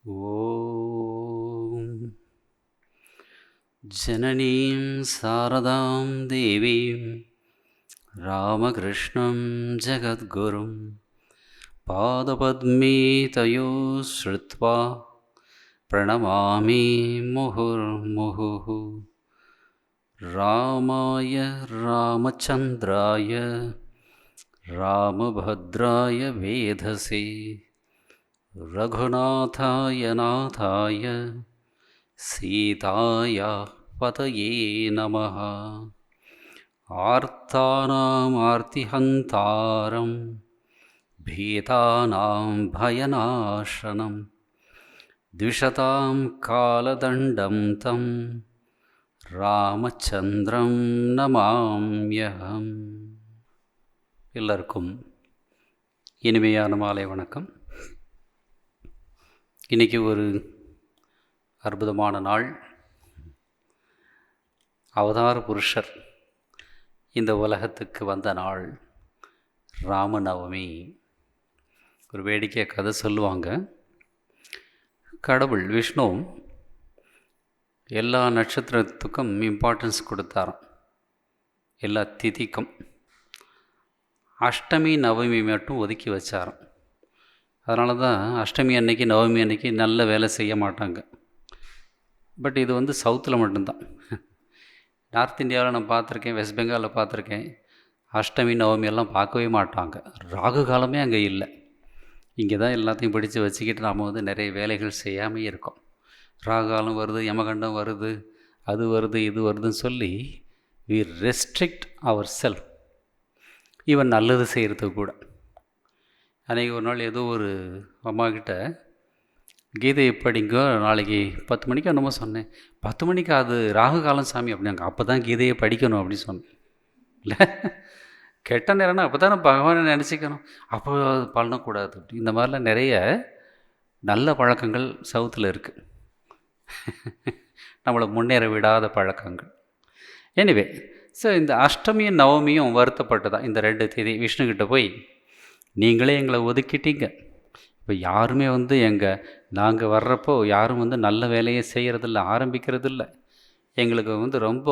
ஓம் ஜனனீம் சாரதாம் தேவீம் ராமகிருஷ்ணம் ஜகத்குரும் பாதபத்மே thio ஸ்ருத்வா பிரணமாமி முகுர்முகுः. ராமாய ராமச்சந்திராய ராமபத்ராய வேதசே ரகுநாதாய நாதாய சீதாய பதயே நமः. ஆர்த்தானாம் ஆர்த்திஹந்தாரம் பீதானாம் பயநாசனம் த்விஷதாம் காலதண்டம் தம் ராமச்சந்திரம் நமாம்யஹம். எல்லாருக்கும் இனிமையான மாலை வணக்கம். இன்றைக்கி ஒரு அற்புதமான நாள். அவதார புருஷர் இந்த உலகத்துக்கு வந்த நாள் ராமநவமி. ஒரு வேடிக்கை கதை சொல்லுவாங்க. கடவுள் விஷ்ணு எல்லா நட்சத்திரத்துக்கும் இம்பார்ட்டன்ஸ் கொடுத்தாராம், எல்லா திதிக்கும். அஷ்டமி நவமி மட்டும் ஒதுக்கி வச்சாராம். அதனால தான் அஷ்டமி அன்னைக்கு நவமி அன்னைக்கு நல்ல வேலை செய்ய மாட்டாங்க. பட் இது சவுத்தில் மட்டும்தான். நார்த் இந்தியாவில் நான் பார்த்துருக்கேன், வெஸ்ட் பெங்காலில் பார்த்துருக்கேன். அஷ்டமி நவமி எல்லாம் பார்க்கவே மாட்டாங்க. ராகு காலமே அங்கே இல்லை. இங்கே தான் எல்லாத்தையும் பிடிச்சி வச்சுக்கிட்டு நாம் நிறைய வேலைகள் செய்யாமல் இருக்கோம். ராகு காலம் வருது, யமகண்டம் வருது, அது வருது, இது வருதுன்னு சொல்லி we restrict our self. Even நல்லது செய்கிறதுக்கு கூட. அன்றைக்கி ஒரு நாள் ஏதோ ஒரு அம்மாக்கிட்ட கீதையை படிங்க, நாளைக்கு 10 மணிக்கு என்னமோ சொன்னேன். 10 மணிக்கு அது ராகு காலம் சாமி அப்படின்னாங்க. அப்போ தான் கீதையை படிக்கணும் அப்படின்னு சொன்னேன். இல்லை, கெட்ட நேரம்னா அப்போ தான் பகவானை நினச்சிக்கணும், அப்போ அது பண்ணக்கூடாது. அப்படி இந்த மாதிரிலாம் நிறைய நல்ல பழக்கங்கள் சவுத்தில் இருக்குது. நம்மளை முன்னேற விடாத பழக்கங்கள். எனிவே, ஸோ இந்த அஷ்டமியும் நவமியும் வருத்தப்பட்டதான். இந்த 2 தேதி விஷ்ணுக்கிட்ட போய், நீங்களே எங்களை ஒதுக்கிட்டீங்க, இப்போ யாருமே நாங்கள் வர்றப்போ யாரும் நல்ல வேலையை செய்கிறதில்ல, ஆரம்பிக்கிறதில்ல. எங்களுக்கு ரொம்ப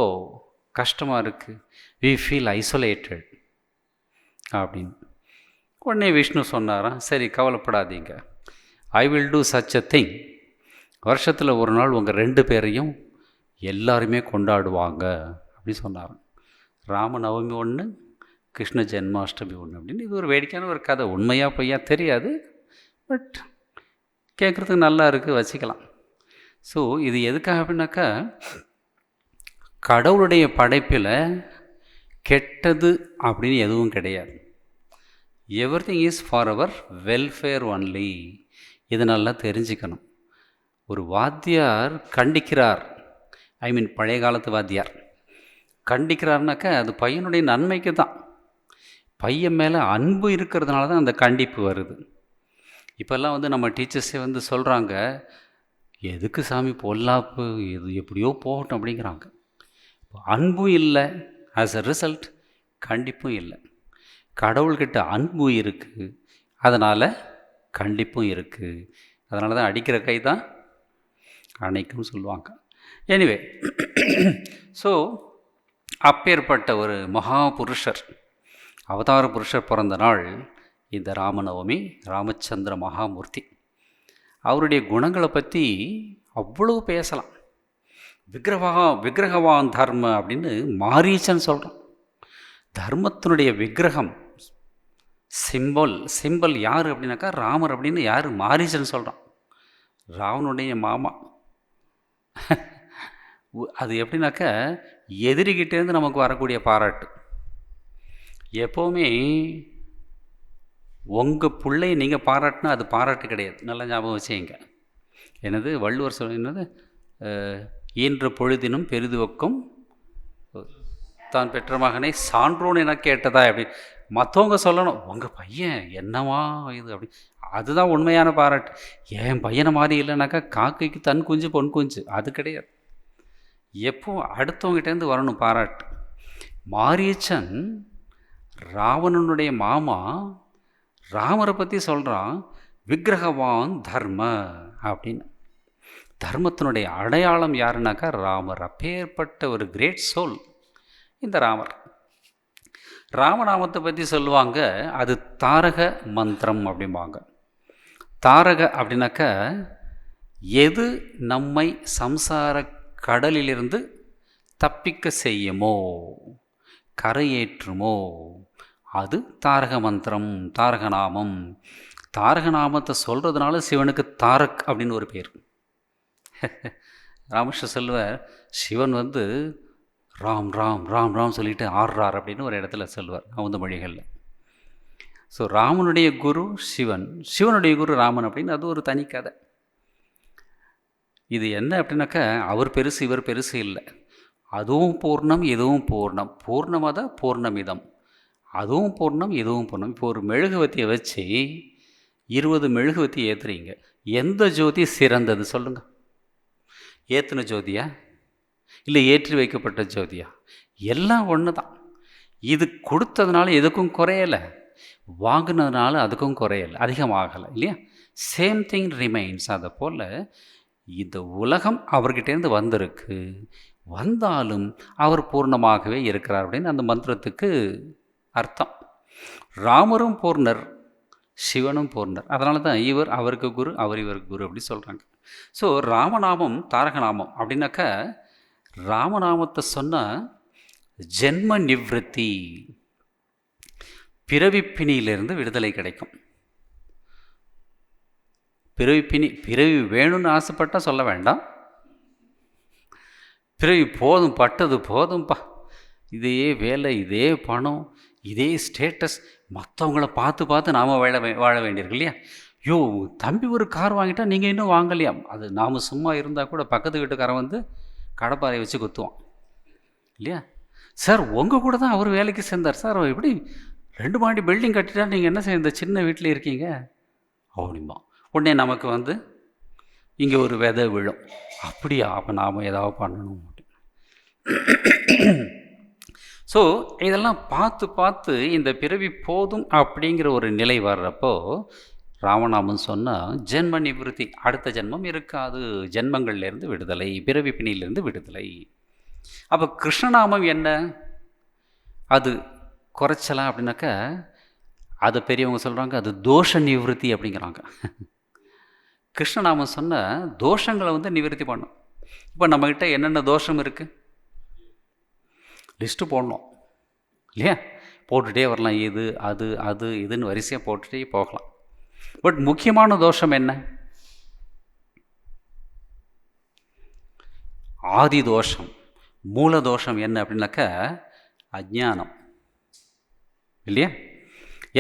கஷ்டமாக இருக்குது, வி ஃபீல் ஐசோலேட்டட் அப்படின்னு. உடனே விஷ்ணு சொன்னாராம், சரி கவலைப்படாதீங்க, I will do such a thing. வருஷத்தில் ஒரு நாள் உங்கள் 2 பேரையும் எல்லாருமே கொண்டாடுவாங்க அப்படின்னு சொன்னாராம். ராமநவமி ஒன்று, கிருஷ்ண ஜென்மாஷ்டமி ஒன்று அப்படின்னு. இது ஒரு வேடிக்கையான ஒரு கதை. உண்மையாக பொய்யா தெரியாது, பட் கேட்குறதுக்கு நல்லா இருக்குது, வச்சுக்கலாம். ஸோ இது எதுக்காக அப்படின்னாக்கா, கடவுளுடைய படைப்பில் கெட்டது அப்படின்னு எதுவும் கிடையாது. Everything is for our welfare only. இது நல்லா தெரிஞ்சுக்கணும். ஒரு வாத்தியார் கண்டிக்கிறார், பழைய காலத்து வாத்தியார் கண்டிக்கிறாருனாக்கா அது பையனுடைய நன்மைக்கு தான். பையன் மேலே அன்பு இருக்கிறதுனால தான் அந்த கண்டிப்பு வருது. இப்போல்லாம் நம்ம டீச்சர்ஸே சொல்கிறாங்க, எதுக்கு சாமி பொல்லாப்பு, எது எப்படியோ போகட்டும் அப்படிங்கிறாங்க. அன்பும் இல்லை, ஆஸ் அ ரிசல்ட் கண்டிப்பும் இல்லை. கடவுள்கிட்ட அன்பு இருக்குது, அதனால் கண்டிப்பும் இருக்குது. அதனால தான் அடிக்கிற கை தான் அணைக்கும் சொல்லுவாங்க. எனிவே, ஸோ அப்பேற்பட்ட ஒரு மகா புருஷர், அவதார புருஷர் பிறந்த நாள் இந்த ராமநவமி. ராமச்சந்திர மகாமூர்த்தி. அவருடைய குணங்களை பற்றி அவ்வளவு பேசலாம். விக்கிரகவான் தர்ம அப்படின்னு மாரீச்சன் சொல்கிறான். தர்மத்தினுடைய விக்கிரகம், சிம்பல் யார் அப்படின்னாக்கா ராமர் அப்படின்னு யார்? மாரீச்சன் சொல்கிறான். ராவனுடைய மாமா. அது எப்படின்னாக்கா, எதிரிகிட்டேருந்து நமக்கு வரக்கூடிய பாராட்டு. எப்போவுமே உங்கள் பிள்ளையை நீங்கள் பாராட்டினா அது பாராட்டு கிடையாது. நல்லா ஞாபகம் வச்சுங்க. என்னது வள்ளுவர் என்னது, ஈன்ற பொழுதினும் பெரிதுவக்கும் தான் பெற்ற மகனை சான்றோன் என கேட்டதா அப்படி மற்றவங்க சொல்லணும், உங்கள் பையன் என்னவா இது அப்படி. அதுதான் உண்மையான பாராட்டு. என் பையனை மாதிரி இல்லைனாக்கா காக்கைக்கு தன் குஞ்சு பொன் குஞ்சு, அது கிடையாது. எப்போ அடுத்தவங்கிட்டேருந்து வரணும் பாராட்டு. மாரீச்சன் ராவணனுடைய மாமா ராமரை பற்றி சொல்கிறான், விக்கிரகவான் தர்ம அப்படின்னு. தர்மத்தினுடைய அடையாளம் யாருனாக்கா ராமர். அப்பேற்பட்ட ஒரு கிரேட் சோல் இந்த ராமர். ராமநாமத்தை பற்றி சொல்லுவாங்க, அது தாரக மந்திரம் அப்படிம்பாங்க. தாரக அப்படின்னாக்கா எது நம்மை சம்சார கடலிலிருந்து தப்பிக்க செய்யுமோ, கரையேற்றுமோ, அது தாரக மந்திரம், தாரகநாமம். தாரகநாமத்தை சொல்கிறதுனால சிவனுக்கு தாரக் அப்படின்னு ஒரு பேர். ராமகிருஷ்ண சொல்லுவார், சிவன் வந்து ராம் ராம் ராம் ராம் சொல்லிட்டு ஆடுறார் அப்படின்னு ஒரு இடத்துல சொல்லுவார் கவுந்த மொழிகளில். ஸோ ராமனுடைய குரு சிவன், சிவனுடைய குரு ராமன் அப்படின்னு அது ஒரு தனி கதை. இது என்ன அப்படின்னாக்கா அவர் பெருசு இவர் பெருசு இல்லை. அதுவும் பூர்ணம் இதுவும் பூர்ணம், பூர்ணமத பூர்ணமிதம், அதுவும் பூர்ணம் இதுவும் பூர்ணம். இப்போ ஒரு மெழுகுவத்தியை வச்சு 20 மெழுகுவத்தி ஏற்றுறீங்க, எந்த ஜோதி சிறந்தது சொல்லுங்கள்? ஏற்றின ஜோதியா இல்லை ஏற்றி வைக்கப்பட்ட ஜோதியா? எல்லாம் ஒன்று தான். இது கொடுத்ததுனால எதுக்கும் குறையலை, வாங்கினதுனால அதுக்கும் குறையலை, அதிகமாகலை இல்லையா? Same thing remains. அதை போல் இந்த உலகம் அவர்கிட்டேருந்து வந்திருக்கு, வந்தாலும் அவர் பூர்ணமாகவே இருக்கிறார் அப்படின்னு அந்த மந்திரத்துக்கு அர்த்தம். ராமரும் பூர்ணர், சிவனும் பூர்ணர். அதனால தான் இவர் அவருக்கு குரு, அவர் இவருக்கு குரு அப்படி சொல்கிறாங்க. ஸோ ராமநாமம் தாரகநாமம் அப்படின்னாக்கா ராமநாமத்தை சொன்னால் ஜென்ம நிவ்ருத்தி, பிறவிப்பினியிலிருந்து விடுதலை கிடைக்கும். பிறவி வேணும்னு ஆசைப்பட்டால் சொல்ல வேண்டாம், பிறவி போதும், பட்டது போதும்பா, இதே வேலை, இதே பணம், இதே ஸ்டேட்டஸ், மற்றவங்கள பார்த்து பார்த்து நாம் வாழ வேண்டியிருக்கு இல்லையா? யோ தம்பி ஒரு கார் வாங்கிட்டா நீங்கள் இன்னும் வாங்கலையா? அது நாம் சும்மா இருந்தால் கூட பக்கத்து வீட்டுக்காரன் வந்து கடப்பாறையை வச்சு குத்துவான் இல்லையா? சார் உங்கள் கூட தான் அவர் வேலைக்கு சேர்ந்தார் சார், அவர் எப்படி 2 மாடி பில்டிங் கட்டிட்டா நீங்கள் என்ன செய்ய இந்த சின்ன வீட்டில் இருக்கீங்க அப்படிம்பா. உடனே நமக்கு வந்து இங்கே ஒரு விதை விழும், அப்படியா அப்போ நாம் ஏதாவது பண்ணணும். ஸோ இதெல்லாம் பார்த்து பார்த்து இந்த பிறவி போதும் அப்படிங்கிற ஒரு நிலை வர்றப்போ ராமநாமன் சொன்னால் ஜென்ம நிவிருத்தி, அடுத்த ஜென்மம் இருக்காது, ஜென்மங்கள்லேருந்து விடுதலை, பிறவி பிணியிலேருந்து விடுதலை. அப்போ கிருஷ்ணநாமம் என்ன, அது குறைச்சலாம் அப்படின்னாக்கா அதை பெரியவங்க சொல்கிறாங்க அது தோஷ நிவிருத்தி அப்படிங்கிறாங்க. கிருஷ்ணநாமம் சொன்னால் தோஷங்களை வந்து நிவர்த்தி பண்ணும். இப்போ நம்மக்கிட்ட என்னென்ன தோஷம் இருக்குது லிஸ்ட்டு போடணும் இல்லையா? போட்டுகிட்டே வரலாம், இது அது அது இதுன்னு வரிசையாக போட்டுகிட்டே போகலாம். பட் முக்கியமான தோஷம் என்ன? ஆதி தோஷம், மூல தோஷம் என்ன அப்படின்னாக்கா அஜ்ஞானம் இல்லையா?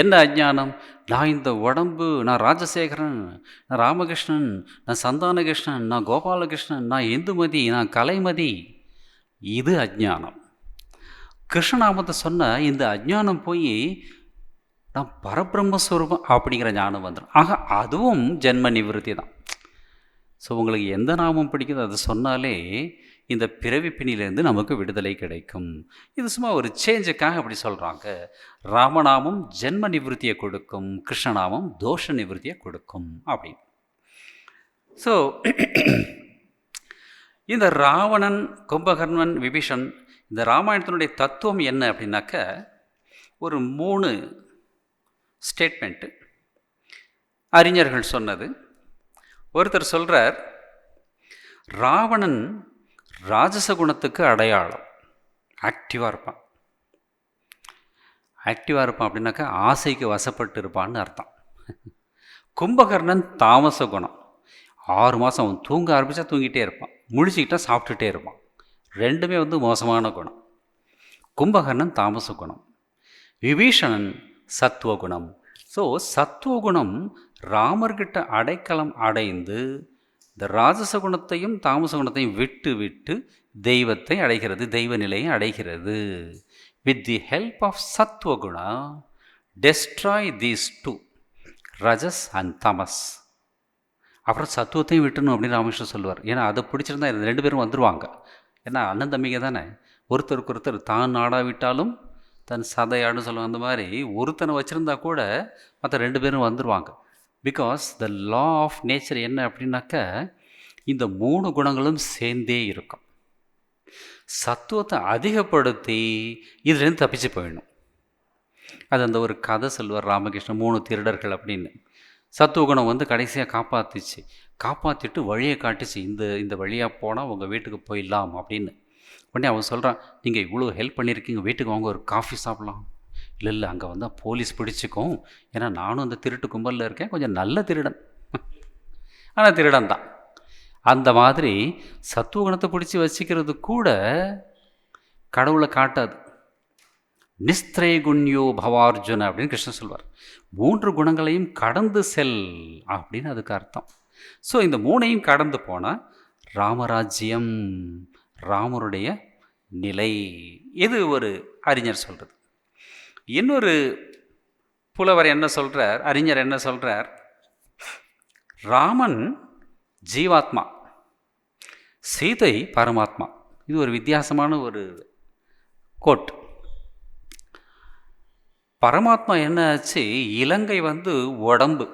என்ன அஜ்ஞானம்? நான் இந்த உடம்பு, நான் ராஜசேகரன், நான் ராமகிருஷ்ணன், நான் சந்தானகிருஷ்ணன், நான் கோபாலகிருஷ்ணன், நான் இந்துமதி, நான் கலைமதி, இது அஜ்ஞானம். கிருஷ்ணநாமத்தை சொன்ன இந்த அஜ்ஞானம் போய் நான் பரபிரம்மஸ்வரூபம் அப்படிங்கிற ஞானம் வந்துடும். ஆக அதுவும் ஜென்ம நிவிருத்தி தான். ஸோ உங்களுக்கு எந்த நாமம் பிடிக்குதோ அதை சொன்னாலே இந்த பிறவி பிணியிலேருந்து நமக்கு விடுதலை கிடைக்கும். இது சும்மா ஒரு சேஞ்சுக்காக அப்படி சொல்கிறாங்க. ராமநாமம் ஜென்ம நிவிருத்தியை கொடுக்கும், கிருஷ்ணநாமம் தோஷ நிவிருத்தியை கொடுக்கும் அப்படின்னு. ஸோ இந்த ராவணன், கும்பகர்ணன், விபீஷன், இந்த ராமாயணத்தினுடைய தத்துவம் என்ன அப்படின்னாக்க ஒரு 3 ஸ்டேட்மெண்ட்டு அறிஞர்கள் சொன்னது. ஒருத்தர் சொல்கிறார், ராவணன் ராஜச குணத்துக்கு அடையாளம், ஆக்டிவாக இருப்பான். ஆக்டிவாக இருப்பான் அப்படின்னாக்கா ஆசைக்கு வசப்பட்டு இருப்பான்னு அர்த்தம். கும்பகர்ணன் தாமச குணம், 6 மாதம் அவன் தூங்க ஆரம்பித்தா தூங்கிட்டே இருப்பான், முழிச்சிக்கிட்டால் சாப்பிட்டுட்டே இருப்பான். ரெண்டுமே வந்து மோசமான குணம். கும்பகர்ணன் தாமச குணம், விபீஷணன் சத்துவகுணம். ஸோ சத்துவகுணம் ராமர்கிட்ட அடைக்கலம் அடைந்து இந்த ராஜச குணத்தையும் தாமச குணத்தையும் விட்டு விட்டு தெய்வத்தை அடைகிறது, தெய்வ நிலையை அடைகிறது. வித் தி ஹெல்ப் ஆஃப் சத்துவகுணா டெஸ்ட்ராய் தீஸ் 2, ரஜஸ் அண்ட் தமஸ். அப்புறம் சத்துவத்தையும் விட்டுணும் அப்படின்னு ராமகிருஷ்ணன் சொல்லுவார். ஏன்னா அதை பிடிச்சிருந்தா 2 பேரும் வந்துடுவாங்க. ஏன்னா அண்ணன் தம்பிங்க தானே, ஒருத்தருக்கு ஒருத்தர் தான் நாடாவிட்டாலும் தன் சதையாடுன்னு சொல்லுவாங்க. அந்த மாதிரி ஒருத்தனை வச்சுருந்தா கூட மற்ற 2 பேரும் வந்துடுவாங்க. Because the law of nature என்ன அப்படின்னாக்க இந்த 3 குணங்களும் சேர்ந்தே இருக்கும். சத்துவத்தை அதிகப்படுத்தி இதுலேருந்து தப்பிச்சு போயிடணும். அது அந்த ஒரு கதை சொல்லுவார் ராமகிருஷ்ணன், 3 திருடர்கள் அப்படின்னு. சத்துவ குணம் வந்து கடைசியாக காப்பாற்றிட்டு வழியை காட்டுச்சு, இந்த வழியாக போனால் உங்கள் வீட்டுக்கு போயிடலாம் அப்படின்னு. உடனே அவன் சொல்கிறான், நீங்கள் இவ்வளோ ஹெல்ப் பண்ணியிருக்கீங்க, வீட்டுக்கு வாங்க ஒரு காஃபி சாப்பிட்லாம். இல்லை அங்கே வந்தால் போலீஸ் பிடிச்சிக்கும், ஏன்னா நானும் அந்த திருட்டு கும்பலில் இருக்கேன், கொஞ்சம் நல்ல திருடன். ஆனால் திருடன் தான். அந்த மாதிரி சத்துவ குணத்தை பிடிச்சி வச்சுக்கிறது கூட கடவுளை காட்டாது. நிஸ்திரைகுண்யோ பவார்ஜுன அப்படின்னு கிருஷ்ணன் சொல்வார். 3 குணங்களையும் கடந்து செல் அப்படின்னு அதுக்கு அர்த்தம். ஸோ இந்த 3ஐயும் கடந்து போனால் ராமராஜ்யம், ராமருடைய நிலை. இது ஒரு அறிஞர் சொல்கிறது. இன்னொரு புலவர் என்ன சொல்கிறார், அறிஞர் என்ன சொல்கிறார், ராமன் ஜீவாத்மா, சீதை பரமாத்மா. இது ஒரு வித்தியாசமான ஒரு கோட். பரமாத்மா என்ன ஆச்சு, இலங்கை வந்து உடம்பு.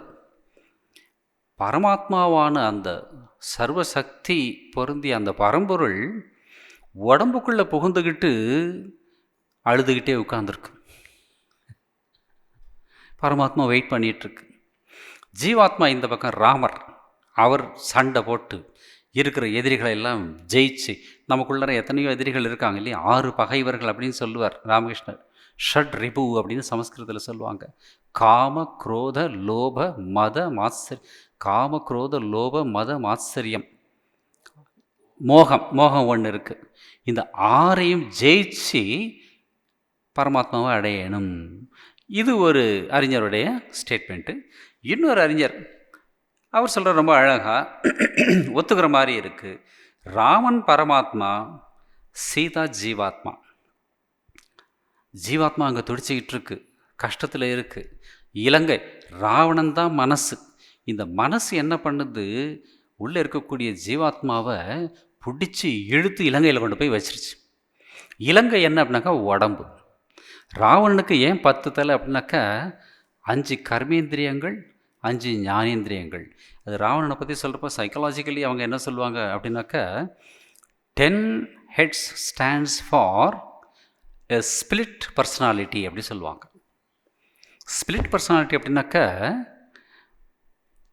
பரமாத்மாவான அந்த சர்வசக்தி பொருந்திய அந்த பரம்பொருள் உடம்புக்குள்ளே புகுந்துக்கிட்டு அழுதுகிட்டே உட்கார்ந்துருக்கு. பரமாத்மா வெயிட் பண்ணிகிட்ருக்கு. ஜீவாத்மா இந்த பக்கம் ராமர், அவர் சண்டை போட்டு இருக்கிற எதிரிகளை எல்லாம் ஜெயிச்சு, நமக்குள்ளே எத்தனையோ எதிரிகள் இருக்காங்க இல்லையா, 6 பகைவர்கள் அப்படின்னு சொல்லுவார் ராமகிருஷ்ணர். ஷட் ரிபு அப்படின்னு சமஸ்கிருதத்தில் சொல்லுவாங்க. காம குரோத லோப மத மாத்சரியம், காம குரோத லோப மத மாத்சரியம், மோகம் ஒன்று இருக்குது. இந்த 6ஐயும் ஜெயிச்சு பரமாத்மாவை அடையணும். இது ஒரு அறிஞருடைய ஸ்டேட்மெண்ட்டு. இன்னொரு அறிஞர் அவர் சொல்கிற ரொம்ப அழகாக ஒத்துக்கிற மாதிரி இருக்குது. ராமன் பரமாத்மா, சீதா ஜீவாத்மா. ஜீவாத்மா அங்கே துடிச்சிக்கிட்டு இருக்கு, கஷ்டத்தில் இருக்குது. இலங்கை ராவணன் தான் மனசு. இந்த மனசு என்ன பண்ணுது, உள்ளே இருக்கக்கூடிய ஜீவாத்மாவை பிடிச்சி இழுத்து இலங்கையில் கொண்டு போய் வச்சிருச்சு. இலங்கை என்ன அப்படின்னாக்கா உடம்பு. ராவணனுக்கு ஏன் 10 தலை அப்படின்னாக்கா 5 கர்மேந்திரியங்கள், 5 ஞானேந்திரியங்கள். அது ராவணனை பற்றி சொல்கிறப்ப சைக்காலஜிக்கலி அவங்க என்ன சொல்லுவாங்க அப்படின்னாக்கா 10 heads stands for a split personality அப்படி சொல்லுவாங்க. ஸ்பிளிட் பர்சனாலிட்டி அப்படின்னாக்கா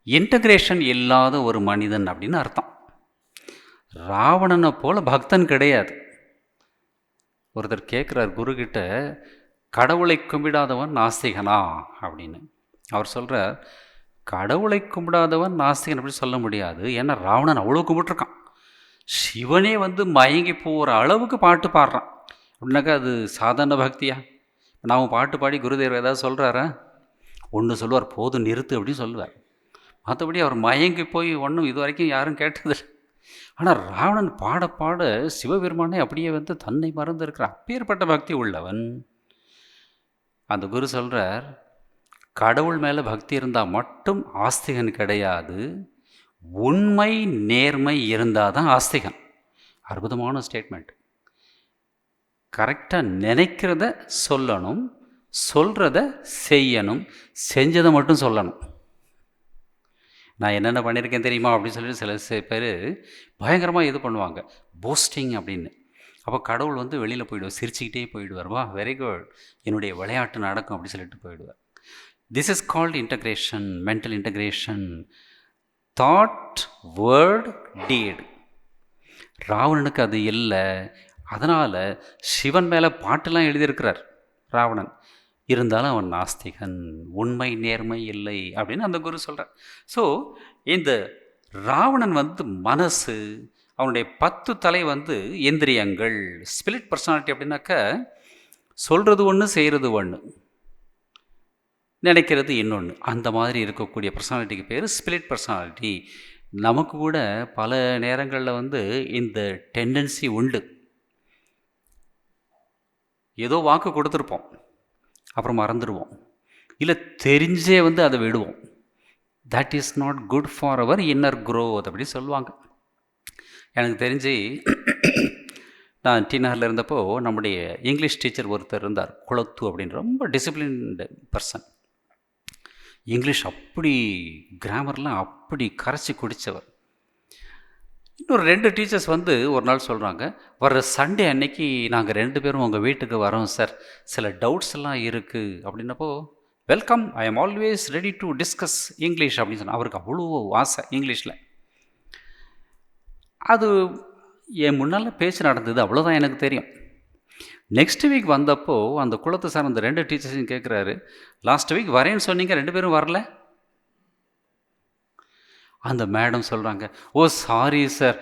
இன்டகிரேஷன் இல்லாத ஒரு மனிதன் அப்படின்னு அர்த்தம். ராவணனை போல பக்தன் கிடையாது. ஒருத்தர் கேட்குறார் குருக்கிட்ட, கடவுளை கும்பிடாதவன் நாஸ்திகனா அப்படின்னு. அவர் சொல்கிறார், கடவுளை கும்பிடாதவன் நாஸ்திகன் அப்படி சொல்ல முடியாது. ஏன்னா ராவணன் அவ்வளோ கும்பிட்டுருக்கான். சிவனே வந்து மயங்கி போகிற அளவுக்கு பாட்டு பாடுறான் அப்படின்னாக்கா அது சாதாரண பக்தியா? நாம் பாட்டு பாடி குருதேவர் ஏதாவது சொல்கிறாரா? ஒன்று சொல்லுவார், போதும் நிறுத்து அப்படின்னு சொல்லுவார். மற்றபடி அவர் மயங்கி போய் ஒன்றும் இது வரைக்கும் யாரும் கேட்டதில்லை. ஆனால் ராவணன் பாட பாட சிவபெருமானே அப்படியே வந்து தன்னை மறந்து இருக்கிற அப்பேற்பட்ட பக்தி உள்ளவன். அந்த குரு சொல்கிறார், கடவுள் மேலே பக்தி இருந்தால் மட்டும் ஆஸ்திகன் கிடையாது, உண்மை நேர்மை இருந்தால் தான் ஆஸ்திகன். அற்புதமான ஸ்டேட்மெண்ட். கரெக்டாக நினைக்கிறத சொல்லணும், சொல்கிறத செய்யணும், செஞ்சதை மட்டும் சொல்லணும். நான் என்னென்ன பண்ணியிருக்கேன் தெரியுமா அப்படின்னு சொல்லிட்டு சில பேர் பயங்கரமாக இது பண்ணுவாங்க, போஸ்டிங் அப்படின்னு. அப்போ கடவுள் வந்து வெளியில் போயிடுவார், சிரிச்சுக்கிட்டே போயிடுவார். வா வெரி குட், என்னுடைய விளையாட்டு நடக்கும் அப்படின்னு சொல்லிட்டு போயிடுவார். This is called integration, mental integration, thought word deed. ராவணனுக்கு அது இல்லை. அதனால் சிவன் மேலே பாட்டெல்லாம் எழுதியிருக்கிறார் ராவணன். இருந்தாலும் அவன் நாஸ்திகன், உண்மை நேர்மை இல்லை அப்படின்னு அந்த குரு சொல்கிறார். ஸோ இந்த ராவணன் வந்து மனசு, அவனுடைய 10 தலை வந்து இந்திரியங்கள். ஸ்பிரிட் பர்சனாலிட்டி அப்படின்னாக்கா சொல்கிறது ஒன்று, செய்கிறது ஒன்று, நினைக்கிறது இன்னொன்று. அந்த மாதிரி இருக்கக்கூடிய பர்சனாலிட்டிக்கு பேர் ஸ்பிரிட் பர்சனாலிட்டி. நமக்கு கூட பல நேரங்களில் வந்து இந்த டெண்டன்சி உண்டு. ஏதோ வாக்கு கொடுத்துருப்போம், அப்புறம் மறந்துடுவோம், இல்லை தெரிஞ்சே வந்து அதை விடுவோம். That is not good for our inner growth அப்படி சொல்லுவாங்க. எனக்கு தெரிஞ்சு நான் டிநகரில் இருந்தப்போ நம்முடைய இங்கிலீஷ் டீச்சர் ஒருத்தர் இருந்தார், குளத்து அப்படின்னு, ரொம்ப டிசிப்ளின்டு பர்சன். இங்கிலீஷ் அப்படி கிராமர்லாம் அப்படி கரைச்சி குடித்தவர். இன்னொரு 2 டீச்சர்ஸ் வந்து ஒரு நாள் சொல்கிறாங்க, வர்ற சண்டே அன்னைக்கு நாங்கள் 2 பேரும் உங்கள் வீட்டுக்கு வரோம் சார், சில டவுட்ஸ் எல்லாம் இருக்குது அப்படின்னப்போ, welcome, I am always ready to discuss English அப்படின்னு சொன்னால் அவருக்கு அவ்வளோ ஆசை இங்கிலீஷில். அது என் முன்னால் பேச்சு நடந்தது, அவ்வளோதான் எனக்கு தெரியும். நெக்ஸ்ட் வீக் வந்தப்போ அந்த குளத்தை சார் அந்த 2 டீச்சர்ஸையும் கேட்குறாரு, லாஸ்ட் வீக் வரேன்னு சொன்னீங்க, 2 பேரும் வரல. அந்த மேடம் சொல்கிறாங்க, ஓ சாரி சார்,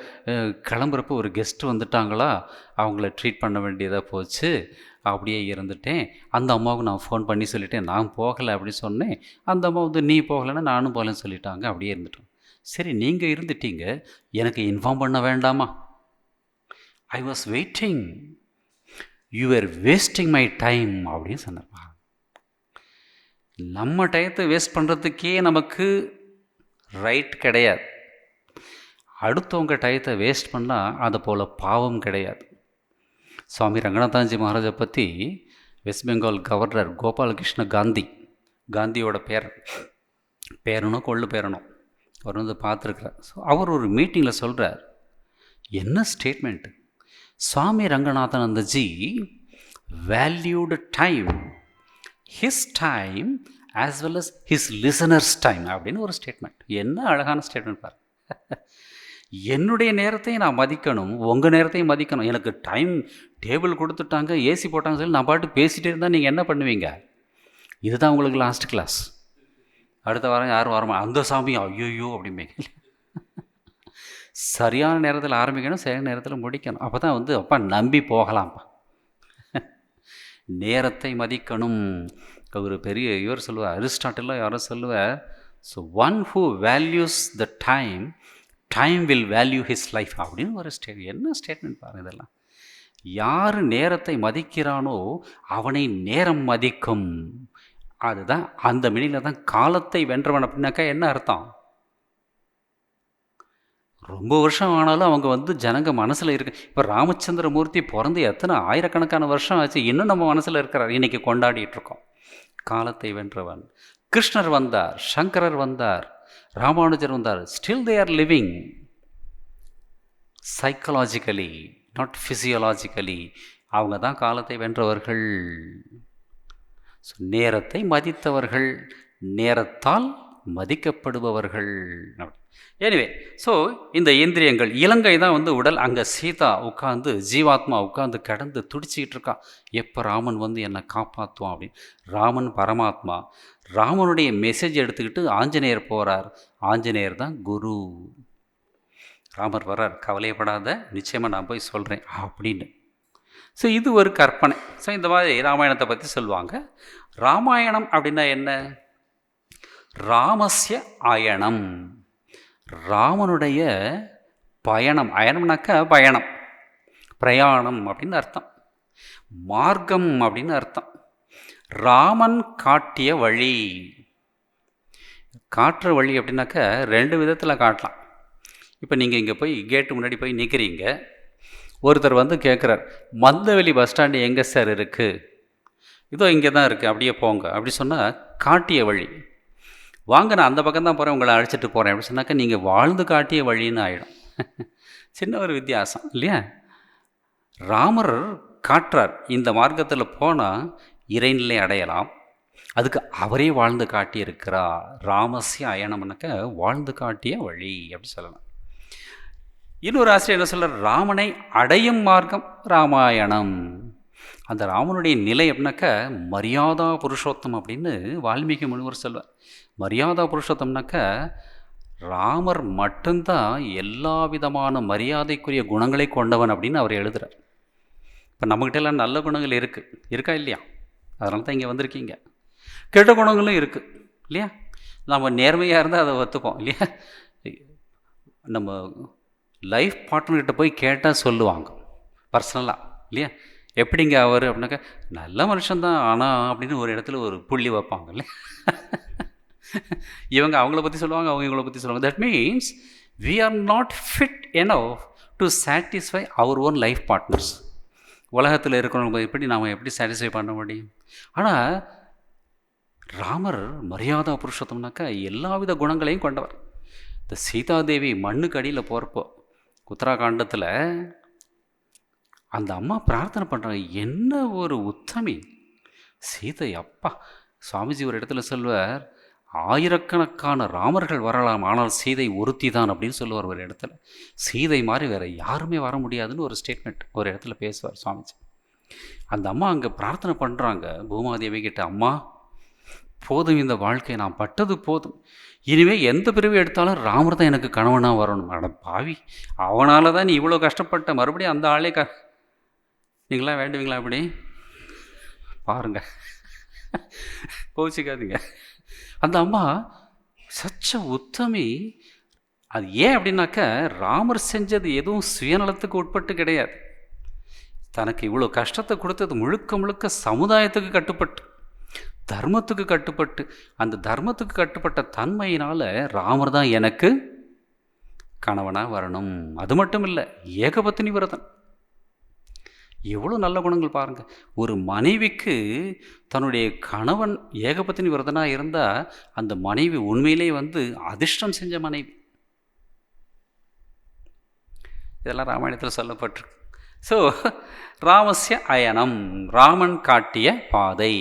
கிளம்புறப்போ ஒரு கெஸ்ட் வந்துட்டாங்களா, அவங்கள ட்ரீட் பண்ண வேண்டியதாக போச்சு, அப்படியே இருந்துட்டேன். அந்த அம்மாவுக்கு நான் ஃபோன் பண்ணி சொல்லிட்டேன், நான் போகலை அப்படின்னு சொன்னேன். அந்த அம்மா வந்து நீ போகலைன்னா நானும் போகலன்னு சொல்லிட்டாங்க, அப்படியே இருந்துட்டோம். சரி, நீங்கள் இருந்துட்டீங்க, எனக்கு இன்ஃபார்ம் பண்ண வேண்டாமா? I was waiting, you are wasting my time அப்படின்னு சொன்னார். நம்ம டயத்தை வேஸ்ட் பண்ணுறதுக்கே நமக்கு ரைட் கிடையாது. அடுத்தவங்க டயத்தை வேஸ்ட் பண்ணால் அது போல் பாவம் கிடையாது. சுவாமி ரங்கநாதாஜி மகாராஜை பற்றி வெஸ்ட் பெங்கால் கவர்னர் கோபாலகிருஷ்ண காந்தியோட பேரனோ கொள்ளு பேரனோ அவர் வந்து பார்த்துருக்கிறார். ஸோ அவர் ஒரு மீட்டிங்கில் சொல்கிறார், என்ன statement, Swami Ranganathanandaji valued time, his time as well as his listeners time அப்படின்னு ஒரு ஸ்டேட்மெண்ட். என்ன அழகான ஸ்டேட்மெண்ட் பாரு. என்னுடைய நேரத்தையும் நான் மதிக்கணும், உங்கள் நேரத்தையும் மதிக்கணும். எனக்கு டைம் டேபிள் கொடுத்துட்டாங்க, ஏசி போட்டாங்க சொல்லி நான் பாட்டு பேசிகிட்டே இருந்தால் நீங்கள் என்ன பண்ணுவீங்க? இதுதான் உங்களுக்கு லாஸ்ட் கிளாஸ், அடுத்த வாரம் யாரும் வரமா, அந்த சாமி ஐயோயோ அப்படிம்பீங்க. சரியான நேரத்தில் ஆரம்பிக்கணும், சரியான நேரத்தில் முடிக்கணும். அப்போ தான் வந்து அப்பா நம்பி போகலாம்ப்பா. நேரத்தை மதிக்கணும். ஒரு பெரிய இவர் சொல்லுவார், அரிஸ்டாட்டிலோ யாரோ சொல்லுவார், so one who values the time, time will value his life அப்படின்னு ஒரு என்ன ஸ்டேட்மெண்ட் பாருங்கள். இதெல்லாம் யார் நேரத்தை மதிக்கிறானோ அவனை நேரம் மதிக்கும். அதுதான் அந்த மினியில் தான் காலத்தை வென்றவன் அப்படின்னாக்கா என்ன அர்த்தம்? ரொம்ப வருஷம் ஆனாலும் அவங்க வந்து ஜனங்க மனசில் இருக்கு. இப்போ ராமச்சந்திரமூர்த்தி பிறந்து எத்தனை ஆயிரக்கணக்கான வருஷம் ஆச்சு, இன்னும் நம்ம மனசில் இருக்கிறார், இன்றைக்கி கொண்டாடிட்டு இருக்கோம். காலத்தை வென்றவன். கிருஷ்ணர் வந்தார், சங்கரர் வந்தார், ராமானுஜர் வந்தார், still they are living psychologically, not ஃபிசியலாஜிக்கலி. அவங்க தான் காலத்தை வென்றவர்கள். ஸோ நேரத்தை மதித்தவர்கள், நேரத்தால் மதிக்கப்படுபவர்கள். எனிவே, ஸோ இந்த இந்திரியங்கள், இலங்கை தான் வந்து உடல். அங்கே சீதா உட்காந்து, ஜீவாத்மா உட்காந்து கிடந்து துடிச்சிக்கிட்டு இருக்கா, எப்போ ராமன் வந்து என்னை காப்பாற்றுவான் அப்படின்னு. ராமன் பரமாத்மா, ராமனுடைய மெசேஜ் எடுத்துக்கிட்டு ஆஞ்சநேயர் போகிறார். ஆஞ்சநேயர் தான் குரு. ராமர் வர்றார், கவலையப்படாத, நிச்சயமாக நான் போய் சொல்கிறேன் அப்படின்னு. ஸோ இது ஒரு கற்பனை. ஸோ இந்த மாதிரி ராமாயணத்தை பற்றி சொல்லுவாங்க. ராமாயணம் அப்படின்னா என்ன? ராமஸ்ய அயணம், ராமனுடைய பயணம். அயணம்னாக்கா பயணம், பிரயாணம் அப்படின்னு அர்த்தம். மார்க்கம் அப்படின்னு அர்த்தம். ராமன் காட்டிய வழி. காட்டுற வழி அப்படின்னாக்கா 2 விதத்தில் காட்டலாம். இப்போ நீங்கள் இங்கே போய் கேட்டு முன்னாடி போய் நிற்கிறீங்க, ஒருத்தர் வந்து கேட்குறார், மந்தவெளி பஸ் ஸ்டாண்டு எங்கே சார் இருக்குது? இதோ இங்கே தான் இருக்குது, அப்படியே போங்க அப்படி சொன்னால் காட்டிய வழி. வாங்க, நான் அந்த பக்கம் தான் போகிறேன், உங்களை அழைச்சிட்டு போகிறேன் அப்படி சொன்னாக்கா நீங்கள் வாழ்ந்து காட்டிய வழின்னு ஆகிடும். சின்ன ஒரு வித்தியாசம் இல்லையா? ராமர் காட்டுறார், இந்த மார்க்கத்தில் போனால் இறைநிலை அடையலாம், அதுக்கு அவரே வாழ்ந்து காட்டியிருக்கிறார். ராமஸ்ய அயணம்னாக்க வாழ்ந்து காட்டிய வழி அப்படி சொல்லலாம். இன்னொரு ஆசிரியர் என்ன சொல்கிறார், ராமனை அடையும் மார்க்கம் ராமாயணம். அந்த ராமனுடைய நிலை அப்படின்னாக்க மரியாதா புருஷோத்தம் அப்படின்னு வால்மீகி முனிவர் சொல்வார். மரியாதா புருஷோத்தம்னாக்க ராமர் மட்டும்தான் எல்லா விதமான மரியாதைக்குரிய குணங்களை கொண்டவன் அப்படின்னு அவர் எழுதுகிறார். இப்போ நம்மக்கிட்ட எல்லாம் நல்ல குணங்கள் இருக்கா இல்லையா? அதனால தான் இங்கே வந்திருக்கீங்க. கெட்ட குணங்களும் இருக்குது இல்லையா? நம்ம நேர்மையாக இருந்தால் அதை ஒத்துப்போம் இல்லையா? நம்ம லைஃப் பார்ட்னர்கிட்ட போய் கேட்டால் சொல்லுவாங்க பர்சனலாக இல்லையா, எப்படிங்க அவர் அப்படின்னாக்கா நல்ல மனுஷன்தான் ஆனால் அப்படின்னு ஒரு இடத்துல ஒரு புள்ளி வைப்பாங்க இல்லையா? இவங்க அவங்கள பற்றி சொல்லுவாங்க, அவங்க இவங்கள பற்றி சொல்லுவாங்க. That means we are not fit enough to satisfy our own life partners. உலகத்தில் இருக்கிறவங்க எப்படி நாம் எப்படி சாட்டிஸ்ஃபை பண்ண முடியும்? ஆனால் ராமர் மரியாதா புருஷோத்தம்னாக்கா எல்லாவித குணங்களையும் கொண்டவர். இந்த சீதாதேவி மண்ணுக்கு அடியில் போகிறப்போ உத்தராகாண்டத்தில் அந்த அம்மா பிரார்த்தனை பண்ணுறாங்க, என்ன ஒரு உத்தமி சீதை. அப்பா, சுவாமிஜி ஒரு இடத்துல சொல்வார், ஆயிரக்கணக்கான ராமர்கள் வரலாம், ஆனால் சீதை ஒருத்தி தான் அப்படின்னு சொல்லுவார் ஒரு இடத்துல. சீதை மாதிரி வேறு யாருமே வர முடியாதுன்னு ஒரு ஸ்டேட்மெண்ட் ஒரு இடத்துல பேசுவார் சுவாமிஜி. அந்த அம்மா அங்கே பிரார்த்தனை பண்ணுறாங்க பூமாதேவி கிட்ட, அம்மா போதும், இந்த வாழ்க்கை நான் பட்டது போதும், இனிமே எந்த பிரிவு எடுத்தாலும் ராமர் தான் எனக்கு கணவனாக வரணும். அட பாவி, அவனால தான் நீ இவ்வளோ கஷ்டப்பட்ட, மறுபடியும் அந்த ஆளே நீங்களாம் வேண்டுவீங்களா? அப்படி பாருங்க, கோச்சிக்காதீங்க. அந்த அம்மா சச்ச உத்தமி. அது ஏன் அப்படின்னாக்க, ராமர் செஞ்சது எதுவும் சுயநலத்துக்கு உட்பட்டு கிடையாது. தனக்கு இவ்வளோ கஷ்டத்தை கொடுத்தது முழுக்க முழுக்க சமுதாயத்துக்கு கட்டுப்பட்டு, தர்மத்துக்கு கட்டுப்பட்டு, அந்த தர்மத்துக்கு கட்டுப்பட்ட தன்மையினால் ராமர் தான் எனக்கு கணவனாக வரணும். அது மட்டும் இல்லை, ஏகபத்தினி விரதம். எவ்வளோ நல்ல குணங்கள் பாருங்கள். ஒரு மனைவிக்கு தன்னுடைய கணவன் ஏகபத்தினி விரதனாக இருந்தால் அந்த மனைவி உண்மையிலே அதிர்ஷ்டம் செஞ்ச மனைவி. இதெல்லாம் ராமாயணத்தில் சொல்லப்பட்டிருக்கு. ஸோ ராமஸ்ய அயனம், ராமன் காட்டிய பாதை.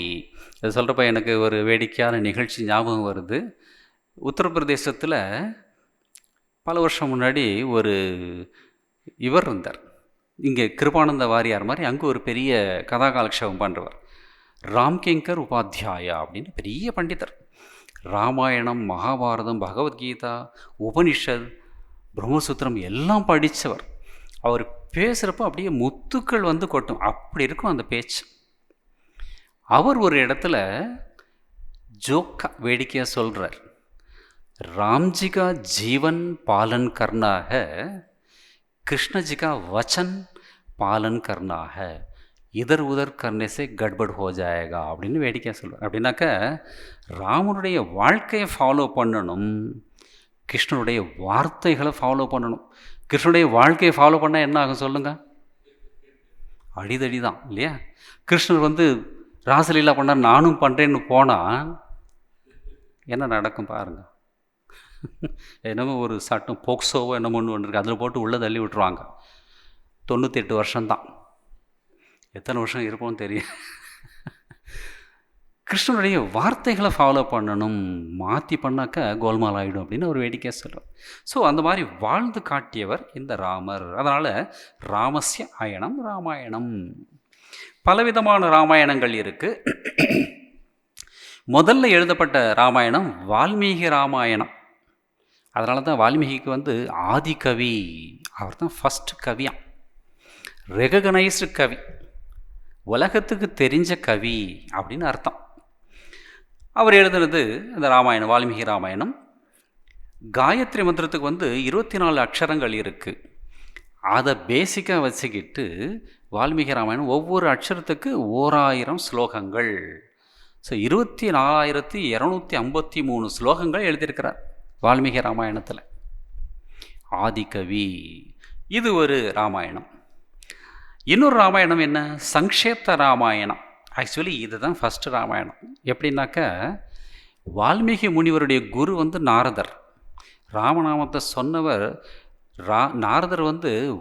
இது சொல்கிறப்ப எனக்கு ஒரு வேடிக்கையான நிகழ்ச்சி ஞாபகம் வருது. உத்தரப்பிரதேசத்தில் பல வருஷம் முன்னாடி ஒரு இவர் இருந்தார், இங்கே கிருபானந்த வாரியார் மாதிரி. அங்கே ஒரு பெரிய கதா காலக்ஷேபம் பண்ணுறவர் ராம்கிங்கர் உபாத்தியாயா அப்படின்னு பெரிய பண்டிதர். ராமாயணம், மகாபாரதம், பகவத்கீதா, உபனிஷத், பிரம்மசூத்திரம் எல்லாம் படித்தவர். அவர் பேசுகிறப்போ அப்படியே முத்துக்கள் கொட்டும், அப்படி இருக்கும் அந்த பேச்சு. அவர் ஒரு இடத்துல ஜோக்கா வேடிக்கையாக சொல்கிறார், ராம்ஜிகா ஜீவன் பாலன் கர்னாக, கிருஷ்ணஜிகா வச்சன் பாலன் கர்னாக, இதர் உதர் கர்னேசே கட்பட் ஹோ ஜாயேகா அப்படின்னு வேடிக்கையாக சொல்லுவார். அப்படின்னாக்க ராமனுடைய வாழ்க்கையை ஃபாலோ பண்ணணும், கிருஷ்ணனுடைய வார்த்தைகளை ஃபாலோ பண்ணணும். கிருஷ்ணனுடைய வாழ்க்கையை ஃபாலோ பண்ணால் என்ன ஆகும் சொல்லுங்கள்? அடிதடி தான் இல்லையா? கிருஷ்ணர் ராசலீலா பண்ணார், நானும் பண்ணுறேன்னு போனால் என்ன நடக்கும் பாருங்கள். என்னமோ ஒரு சட்டம் போக்சோவோ என்னமோ ஒன்று இருக்குது, அதில் போட்டு உள்ளே தள்ளி விட்டுருவாங்க. 98 வருஷம்தான், எத்தனை வருஷம் இருப்போம்னு தெரியும். கிருஷ்ணனுடைய வார்த்தைகளை ஃபாலோ பண்ணணும், மாற்றி பண்ணாக்க கோல்மால் ஆகிடும் அப்படின்னு ஒரு வேடிக்கை சொல்கிறார். ஸோ அந்த மாதிரி வாழ்ந்து காட்டியவர் இந்த ராமர். அதனால் ராமஸ்ய அயனம் ராமாயணம். பலவிதமான ராமாயணங்கள் இருக்குது. முதல்ல எழுதப்பட்ட ராமாயணம் வால்மீகி ராமாயணம். அதனால தான் வால்மீகிக்கு ஆதி கவி, அவர் தான் ஃபஸ்ட் கவியாம், ரெகனைஸ்டு கவி, உலகத்துக்கு தெரிஞ்ச கவி அப்படின்னு அர்த்தம். அவர் எழுதுனது அந்த ராமாயணம், வால்மீகி ராமாயணம். காயத்ரி மந்திரத்துக்கு 24 அக்ஷரங்கள் இருக்குது. அதை பேசிக்காக வச்சுக்கிட்டு வால்மீகி ராமாயணம் ஒவ்வொரு அக்ஷரத்துக்கு 1000 ஸ்லோகங்கள். ஸோ 24,253 ஸ்லோகங்கள் எழுதியிருக்கிறார் வால்மீகி ராமாயணத்தில். ஆதிகவி, இது ஒரு ராமாயணம். இன்னொரு ராமாயணம் என்ன? சங்கேப்த ராமாயணம். ஆக்சுவலி இதுதான் ஃபஸ்ட்டு ராமாயணம். எப்படின்னாக்க, வால்மீகி முனிவருடைய குரு நாரதர். ராமநாமத்தை சொன்னவர் நாரதர்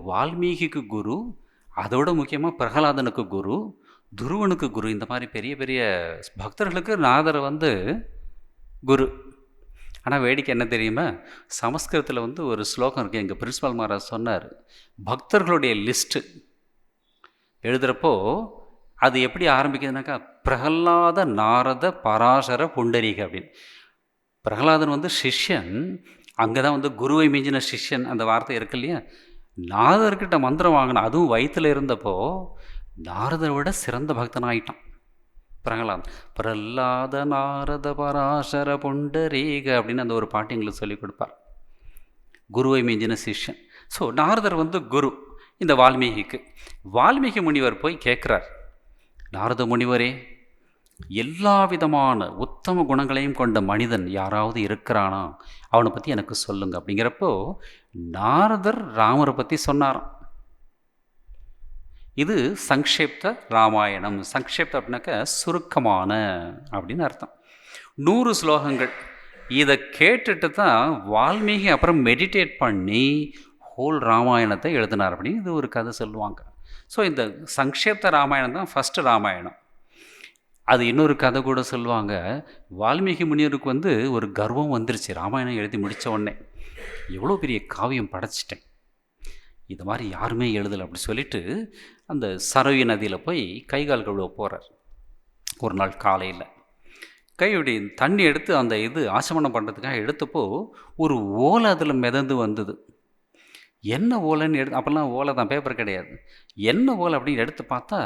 வால்மீகிக்கு குரு, அதோட முக்கியமாக பிரகலாதனுக்கு குரு, துருவனுக்கு குரு. இந்த மாதிரி பெரிய பெரிய பக்தர்களுக்கு நாரதர் குரு. ஆனால் வேடிக்கை என்ன தெரியுமா? சமஸ்கிருதத்தில் ஒரு ஸ்லோகம் இருக்குது, எங்கள் பிரின்சிபால் மகாராஜ் சொன்னார், பக்தர்களுடைய லிஸ்ட்டு எழுதுகிறப்போ அது எப்படி ஆரம்பிக்குதுனாக்கா, பிரகலாத நாரத பராசர புண்டரீக அப்படின்னு. பிரகலாதன் சிஷ்யன், அங்கே தான் குருவை மிஞ்சின சிஷ்யன் அந்த வார்த்தை இருக்கு இல்லையா? நாரதர்கிட்ட மந்திரம் வாங்கின, அதுவும் வயிற்றில் இருந்தப்போ நாரதரை விட சிறந்த பக்தனாயிட்டான் பிரகலாதன். பிரகலாத நாரத பராசர புண்டரீக அப்படின்னு அந்த ஒரு பாட்டு எங்களுக்கு சொல்லிக் கொடுப்பார், குருவை மிஞ்சின சிஷ்யன். ஸோ நாரதர் குரு இந்த வால்மீகிக்கு. வால்மீகி முனிவர் போய் கேட்குறார், நாரத முனிவரே, எல்லா விதமான உத்தம குணங்களையும் கொண்ட மனிதன் யாராவது இருக்கிறானா, அவனை பற்றி எனக்கு சொல்லுங்க அப்படிங்கிறப்போ நாரதர் ராமரை பற்றி சொன்னாராம். இது சங்கேப்த ராமாயணம். சங்கேப்த அப்படின்னாக்க சுருக்கமான அப்படின்னு அர்த்தம். 100 ஸ்லோகங்கள். இதை கேட்டுட்டு தான் வால்மீகி அப்புறம் மெடிடேட் பண்ணி ஹோல் ராமாயணத்தை எழுதினார் அப்படின்னு இது ஒரு கதை சொல்லுவாங்க. ஸோ இந்த சங்கேப்த ராமாயணம் தான் ஃபஸ்ட்டு ராமாயணம். அது இன்னொரு கதை கூட சொல்லுவாங்க. வால்மீகி முனிவருக்கு வந்து ஒரு கர்வம் வந்துருச்சு. ராமாயணம் எழுதி முடித்த உடனே, எவ்வளோ பெரிய காவியம் படைச்சிட்டேன், இது மாதிரி யாருமே எழுதலை அப்படி சொல்லிட்டு அந்த சரவி நதியில் போய் கை கால் கழுவ போகிறார். ஒரு நாள் காலையில் கையுடைய தண்ணி எடுத்து அந்த ஆசமனம் பண்ணுறதுக்காக எடுத்தப்போ ஒரு ஓலை அதில் மிதந்து வந்தது. என்ன ஓலைன்னு அப்போல்லாம் ஓலை தான், பேப்பர் கிடையாது. என்ன ஓலை அப்படின்னு எடுத்து பார்த்தா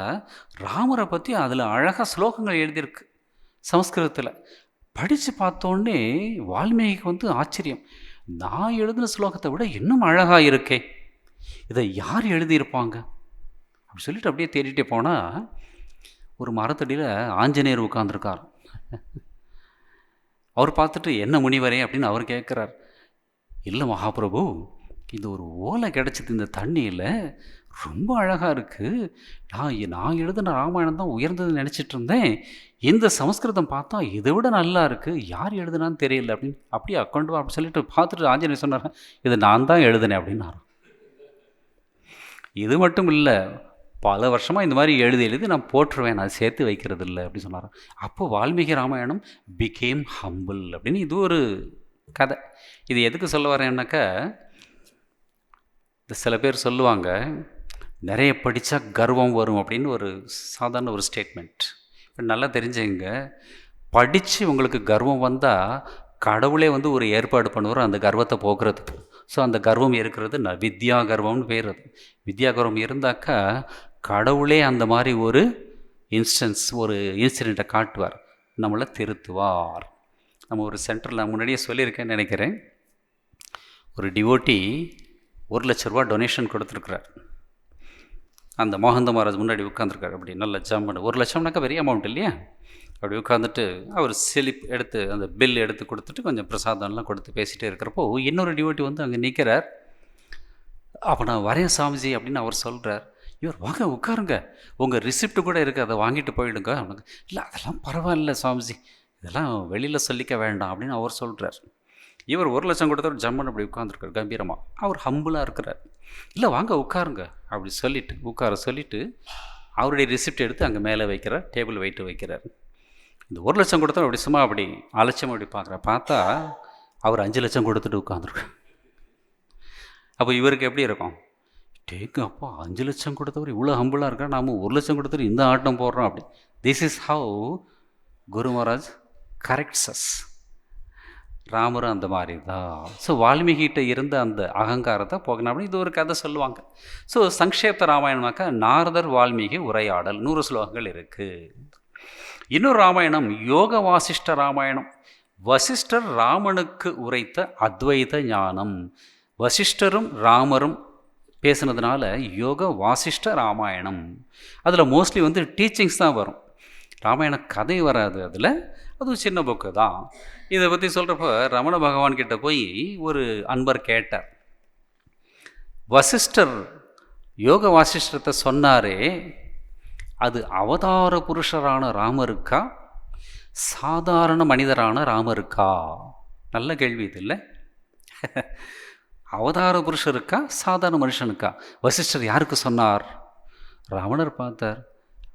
ராமரை பற்றி அதில் அழகாக ஸ்லோகங்கள் எழுதியிருக்கு சமஸ்கிருதத்தில். படித்து பார்த்தோன்னே வால்மீகிக்கு வந்து ஆச்சரியம். நான் எழுதின ஸ்லோகத்தை விட இன்னும் அழகாக இருக்கே, இதை யார் எழுதியிருப்பாங்க அப்படி சொல்லிட்டு அப்படியே தேடிட்டே போனால் ஒரு மரத்தடியில் ஆஞ்சநேயர் உட்கார்ந்துருக்கார். அவர் பார்த்துட்டு, என்ன முனிவரே அப்படின்னு அவர் கேட்குறார். இல்லை மகாபிரபு, இந்த ஒரு ஓலை கிடச்சிது இந்த தண்ணியில், ரொம்ப அழகாக இருக்குது. நான் எழுதின ராமாயணம் தான் உயர்ந்ததுன்னு நினச்சிட்டு இருந்தேன். இந்த சமஸ்கிருதம் பார்த்தா இதை விட நல்லா இருக்குது, யார் எழுதுனான்னு தெரியல அப்படின்னு. அப்படியே அக்கௌண்ட் அப்படி சொல்லிட்டு பார்த்துட்டு ஆஞ்சநேயர் சொன்னார், இதை நான் தான் எழுதினேன் அப்படின்னாரு. இது மட்டும் இல்லை, பல வருஷமாக இந்த மாதிரி எழுதி நான் போட்டுருவேன், நான் சேர்த்து வைக்கிறது இல்லை அப்படின்னு சொன்னார். அப்போ வால்மீகி ராமாயணம் பிகேம் ஹம்பிள் அப்படின்னு இது ஒரு கதை. இது எதுக்கு சொல்ல வரேன்னாக்கா, சில பேர் சொல்லுவாங்க நிறைய படித்தா கர்வம் வரும் அப்படின்னு ஒரு சாதாரண ஒரு ஸ்டேட்மெண்ட். இப்போ நல்லா தெரிஞ்சுங்க, படித்து உங்களுக்கு கர்வம் வந்தால் கடவுளே வந்து ஒரு ஏற்பாடு பண்ணுவார் அந்த கர்வத்தை போக்குறதுக்கு. ஸோ அந்த கர்வம் இருக்கிறது வித்யா கர்வம்னு பேர். அது வித்யா கர்வம் இருந்தாக்கா கடவுளே அந்த மாதிரி ஒரு இன்சிடெண்ட்டை காட்டுவார், நம்மளை திருத்துவார். நம்ம ஒரு சென்டரில் முன்னாடியே சொல்லியிருக்கேன்னு நினைக்கிறேன், ஒரு டிவோட்டி 1 லட்ச ரூபா டொனேஷன் கொடுத்துருக்குறார். அந்த மோகந்த மகாராஜ் முன்னாடி உட்காந்துருக்காரு. அப்படி நல்ல ஜாமன், 1 லட்சம்னாக்கா பெரிய அமௌண்ட் இல்லையா. அப்படி உட்காந்துட்டு அவர் ஸ்லிப் எடுத்து அந்த பில் எடுத்து கொடுத்துட்டு கொஞ்சம் பிரசாதம்லாம் கொடுத்து பேசிகிட்டே இருக்கிறப்போ இன்னொரு டிவோட்டி வந்து அங்கே நிற்கிறார். அப்போ நான் வரேன் சாமிஜி அப்படின்னு அவர் சொல்கிறார். இவர், வாங்க உட்காருங்க, உங்கள் ரிசிப்ட் கூட இருக்குது, அதை வாங்கிட்டு போயிடுங்க. அவனுக்கு, இல்லை அதெல்லாம் பரவாயில்ல சாமிஜி, இதெல்லாம் வெளியில் சொல்லிக்க வேண்டாம் அப்படின்னு அவர் சொல்கிறார். இவர் 1 லட்சம் கொடுத்தவர் ஜம்மன் அப்படி உட்காந்துருக்கார் கம்பீரமாக. அவர் ஹம்பிளாக இருக்கிறார். இல்லை வாங்க உட்காருங்க அப்படி சொல்லிவிட்டு உட்கார சொல்லிவிட்டு அவருடைய ரிசிப்ட் எடுத்து அங்கே மேலே வைக்கிறார், டேபிள் வெயிட்டு வைக்கிறார். இந்த 1 லட்சம் கொடுத்தவர் அப்படி சும்மா அப்படி அலட்சியம் அப்படி பார்க்குறார். பார்த்தா அவர் 5 லட்சம் கொடுத்துட்டு உட்காந்துருக்கார். அப்போ இவருக்கு எப்படி இருக்கும், டேக்கு அப்பா 5 லட்சம் கொடுத்தவர் இவ்வளோ ஹம்பிளாக இருக்கா, நாம் 1 லட்சம் கொடுத்தவர் இந்த ஆட்டம் போடுறோம் அப்படி. This is how Guru Maharaj corrects us. ராமரும் அந்த மாதிரி தான். ஸோ வால்மீகிட்ட இருந்த அந்த அகங்காரத்தை போகணும் அப்படின்னு இது ஒரு கதை சொல்லுவாங்க. ஸோ சங்கேப்த ராமாயணமாக்கா நாரதர் வால்மீகி உரையாடல் 100 ஸ்லோகங்கள் இருக்குது. இன்னொரு ராமாயணம் யோக வாசிஷ்ட ராமாயணம். வசிஷ்டர் ராமனுக்கு உரைத்த அத்வைத ஞானம். வசிஷ்டரும் ராமரும் பேசுனதுனால யோக வாசிஷ்ட ராமாயணம். அதில் மோஸ்ட்லி வந்து டீச்சிங்ஸ் தான் வரும், ராமாயண கதை வராது அதில். அதுவும் சின்ன புக்கு தான். இதை பற்றி சொல்கிறப்ப ரமண பகவான்கிட்ட போய் ஒரு அன்பர் கேட்டார், வசிஷ்டர் யோக வாசிஷ்டத்தை சொன்னாரே, அது அவதார புருஷரான ராமருக்கா சாதாரண மனிதரான ராமருக்கா? நல்ல கேள்வி இது இல்லை? அவதார புருஷருக்கா சாதாரண மனுஷனுக்கா? வசிஷ்டர் யாருக்கு சொன்னார்? ராவணர் பார்த்தார்,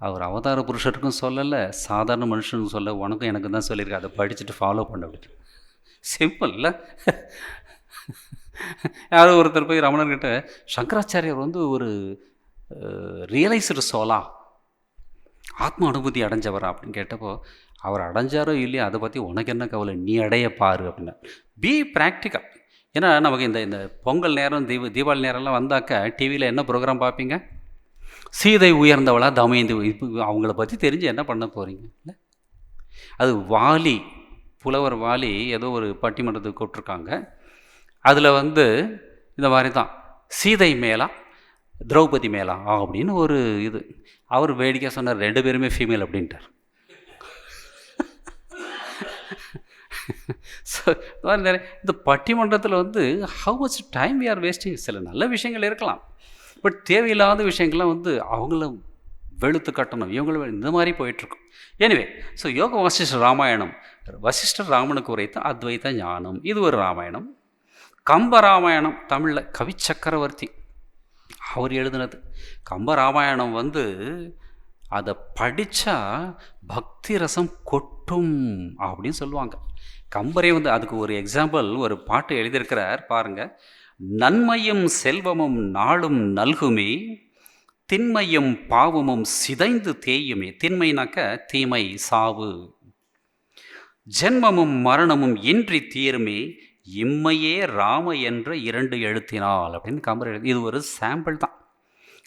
அவர் அவதார புருஷருக்கும் சொல்லலை, சாதாரண மனுஷனுக்கும் சொல்ல, உனக்கும் எனக்கு தான் சொல்லியிருக்கேன், அதை படிச்சுட்டு ஃபாலோ பண்ண அப்படின்னு. சிம்பிள் இல்லை? யாரோ ஒருத்தர் போய் ரமணர்கிட்ட, சங்கராச்சாரியர் வந்து ஒரு ரியலைஸ்டு சோலா, ஆத்ம அனுபூதி அடைஞ்சவரா அப்படின்னு கேட்டப்போ, அவர் அடைஞ்சாரோ இல்லையோ அதை பற்றி உனக்கு என்ன கவலை, நீ அடைய பாரு அப்படின்னா. B practical. ஏன்னா நமக்கு இந்த பொங்கல் நேரம் தீபாவளி நேரம்லாம் வந்தாக்க டிவியில் என்ன ப்ரோக்ராம் பார்ப்பீங்க? சீதை உயர்ந்தவளா தமயந்தி, இப்போ அவங்கள பற்றி தெரிஞ்சு என்ன பண்ண போகிறீங்க? இல்லை, அது வாலி, புலவர் வாலி ஏதோ ஒரு பட்டிமன்றத்துக்கு கூப்பிட்ருக்காங்க. அதில் வந்து இந்த மாதிரி தான், சீதை மேலா திரௌபதி மேலா அப்படின்னு ஒரு இது. அவர் வேடிக்கை சொன்னார், 2 பேருமே ஃபீமேல் அப்படின்ட்டார். ஸோ இந்த பட்டிமன்றத்தில் வந்து how much time we are wasting. சில நல்ல விஷயங்கள் இருக்கலாம், பட் தேவையில்லாத விஷயங்கள்லாம் வந்து அவங்கள வெளுத்து கட்டணும், இவங்கள இந்த மாதிரி போயிட்டுருக்கும். எனிவே, ஸோ யோக வாசிஷ்ட ராமாயணம் வசிஷ்டர் ராமனுக்கு உரைத்த அத்வைத ஞானம், இது ஒரு ராமாயணம். கம்பராமாயணம் தமிழில் கவிச்சக்கரவர்த்தி அவர் எழுதினது. கம்பராமாயணம் அதை படித்தா பக்தி ரசம் கொட்டும் அப்படின்னு சொல்லுவாங்க. கம்பரே அதுக்கு ஒரு எக்ஸாம்பிள், ஒரு பாட்டு எழுதியிருக்கிறார் பாருங்க. நன்மையும் செல்வமும் நாளும் நல்குமே, திண்மையும் பாவமும் சிதைந்து தேயுமே. திண்மைனாக்க தீமை, சாவு. ஜென்மமும் மரணமும் இன்றி தீருமே, இம்மையே ராம என்ற 2 எழுத்தினால் அப்படின்னு கம்பர் எழுதி. இது ஒரு சாம்பிள் தான்.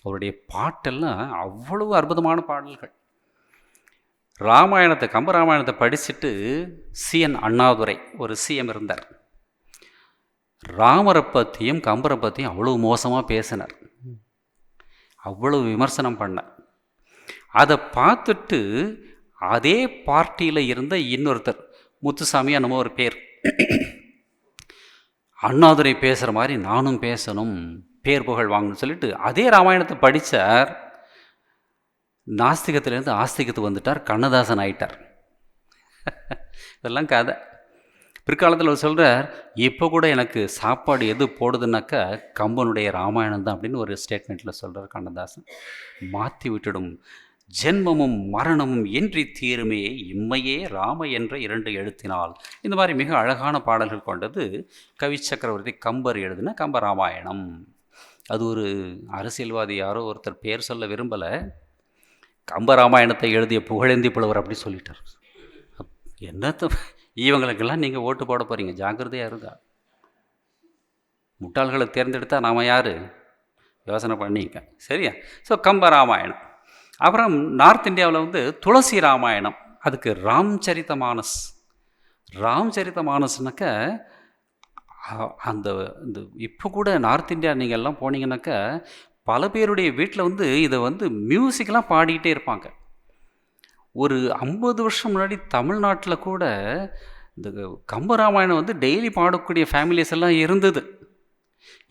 அவருடைய பாட்டெல்லாம் அவ்வளவு அற்புதமான பாடல்கள். ராமாயணத்தை, கம்பராமாயணத்தை படிச்சுட்டு சிஎன் அண்ணாதுரை ஒரு சிஎம் இருந்தார். ராமரை பற்றியும் கம்பரை பற்றியும் அவ்வளவு மோசமாக பேசினார், அவ்வளவு விமர்சனம் பண்ணார். அதை பார்த்துட்டு அதே பார்ட்டியில் இருந்த இன்னொருத்தர், முத்துசாமி என்னமோ ஒரு பேர், அண்ணாதுரை பேசுகிற மாதிரி நானும் பேசணும், பேர் புகழ் வாங்கணும்னு சொல்லிட்டு அதே ராமாயணத்தை படித்தார். நாஸ்திகத்திலேருந்து ஆஸ்திகத்துக்கு வந்துட்டார், கண்ணதாசன் ஆயிட்டார். இதெல்லாம் கதை. பிற்காலத்தில் அவர் சொல்கிறார், இப்போ கூட எனக்கு சாப்பாடு எது போடுதுன்னாக்கா கம்பனுடைய ராமாயணம் தான் அப்படின்னு ஒரு ஸ்டேட்மெண்ட்டில் சொல்கிறார் கண்ணதாசன். மாற்றி விட்டுடும் ஜென்மமும் மரணமும் இன்றி தீருமே, இம்மையே ராம என்ற 2 எழுத்தினால். இந்த மாதிரி மிக அழகான பாடல்கள் கொண்டது கவிச்சக்கரவர்த்தி கம்பர் எழுதின கம்பராமாயணம். அது ஒரு அரசியல்வாதி யாரோ ஒருத்தர் பேர் சொல்ல விரும்பலை, கம்பராமாயணத்தை எழுதிய புகழேந்தி புலவர் அப்படி சொல்லிட்டார். என்னத்த இவங்களுக்கெல்லாம் நீங்கள் ஓட்டு போட போகிறீங்க, ஜாக்கிரதையாக இருந்தா. முட்டாள்களை தேர்ந்தெடுத்தால் நாம் யார், யோசனை பண்ணிக்க. சரியா? ஸோ கம்பராமாயணம். அப்புறம் நார்த் இந்தியாவில் துளசி ராமாயணம், அதுக்கு ராம்சரிதமானஸ். ராம்சரிதமானஸ்னாக்க இந்த இப்போ கூட நார்த் இந்தியா நீங்கள் எல்லாம் போனீங்கன்னாக்கா பல பேருடைய வீட்டில் இதை மியூசிக்கெலாம் பாடிக்கிட்டே இருப்பாங்க. ஒரு 50 வருஷம் முன்னாடி தமிழ்நாட்டில் கூட இந்த கம்பராமாயணம் டெய்லி பாடக்கூடிய ஃபேமிலிஸ் எல்லாம் இருந்தது.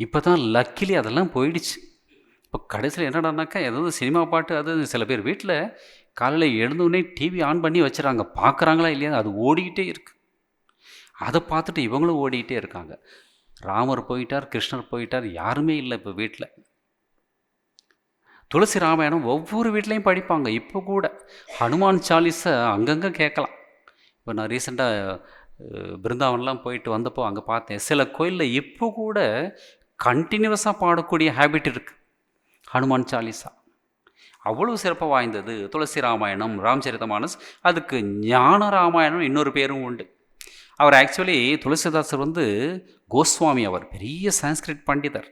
இப்போ தான் லக்கிலி அதெல்லாம் போயிடுச்சு. இப்போ கடைசியில் என்னடானாக்கா ஏதாவது சினிமா பாட்டு, அது சில பேர் வீட்டில் காலையில் எழுந்தோடனே டிவி ஆன் பண்ணி வச்சுறாங்க, பார்க்குறாங்களா இல்லையா, அது ஓடிக்கிட்டே இருக்குது. அதை பார்த்துட்டு இவங்களும் ஓடிக்கிட்டே இருக்காங்க. ராமர் போயிட்டார், கிருஷ்ணர் போயிட்டார், யாருமே இல்லை இப்போ வீட்டில். துளசி ராமாயணம் ஒவ்வொரு வீட்லேயும் படிப்பாங்க. இப்போ கூட ஹனுமான் சாலிஸை அங்கங்கே கேட்கலாம். இப்போ நான் ரீசெண்டாக பிருந்தாவன்லாம் போயிட்டு வந்தப்போ அங்கே பார்த்தேன், சில கோயிலில் இப்போ கூட கண்டினியூஸாக பாடக்கூடிய ஹேபிட் இருக்குது ஹனுமான் சாலிஸா. அவ்வளோ சிறப்பாக வாய்ந்தது துளசி ராமாயணம், ராம்சரிதமானஸ். அதுக்கு ஞான ராமாயணம் இன்னொரு பேரும் உண்டு. அவர் ஆக்சுவலி துளசிதாசர் கோஸ்வாமி, அவர் பெரிய சான்ஸ்கிரிட் பண்டிதர்.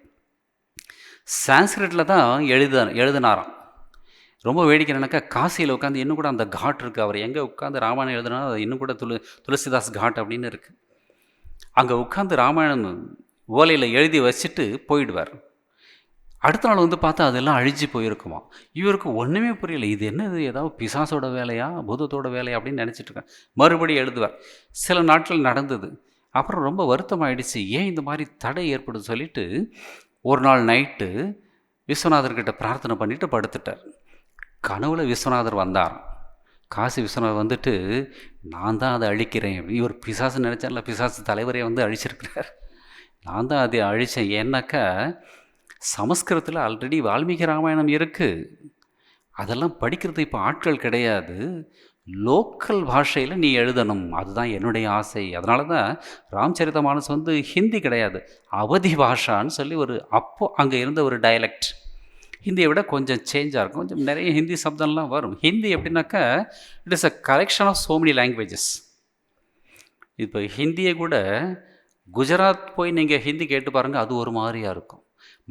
சான்ஸ்கிரிட்டில் தான் எழுதினாராம். ரொம்ப வேடிக்கை என்னன்னாக்கா, காசியில் உட்காந்து இன்னும் கூட அந்த காட் இருக்குது. அவர் எங்கே உட்காந்து ராமாயணம் எழுதினா அது இன்னும் கூட துளசிதாஸ் காட் அப்படின்னு இருக்குது. அங்கே உட்காந்து ராமாயணம் ஓலையில் எழுதி வச்சுட்டு போயிடுவார். அடுத்த நாள் பார்த்தா அதெல்லாம் அழிஞ்சு போயிருக்குமா. இவருக்கு ஒன்றுமே புரியல, இது என்னது, ஏதாவது பிசாசோட வேலையா, பூதத்தோட வேலையா அப்படின்னு நினச்சிட்ருக்கேன். மறுபடியும் எழுதுவார். சில நாட்கள் நடந்தது. அப்புறம் ரொம்ப வருத்தம் ஆயிடுச்சு, ஏன் இந்த மாதிரி தடை ஏற்படுது சொல்லிட்டு ஒரு நாள் நைட்டு விஸ்வநாதர்கிட்ட பிரார்த்தனை பண்ணிவிட்டு படுத்துட்டார். கனவுல விஸ்வநாதர் வந்தார். காசி விஸ்வநாதர் நான் தான் அதை அழிக்கிறேன். இவர் பிசாசு நினச்சால, பிசாசு தலைவரே அழிச்சிருக்கிறார். நான் தான் அதை அழித்தேன். ஏன்னாக்கா சமஸ்கிருதத்தில் ஆல்ரெடி வால்மீகி ராமாயணம் இருக்குது, அதெல்லாம் படிக்கிறது இப்போ ஆட்கள் கிடையாது, லோக்கல் பாஷையில் நீ எழுதணும், அதுதான் என்னுடைய ஆசை. அதனால தான் ராம்சரிதமானஸ் ஹிந்தி கிடையாது, அவதி பாஷான்னு சொல்லி அப்போது அங்கே இருந்த ஒரு டயலெக்ட். ஹிந்தியை விட கொஞ்சம் சேஞ்சாக இருக்கும், கொஞ்சம் நிறைய ஹிந்தி சப்தம்லாம் வரும். ஹிந்தி எப்படின்னாக்கா it is a collection of so many languages. இப்போ ஹிந்தியை கூட குஜராத் போய் நீங்கள் ஹிந்தி கேட்டு பாருங்கள், அது ஒரு மாதிரியாக இருக்கும்.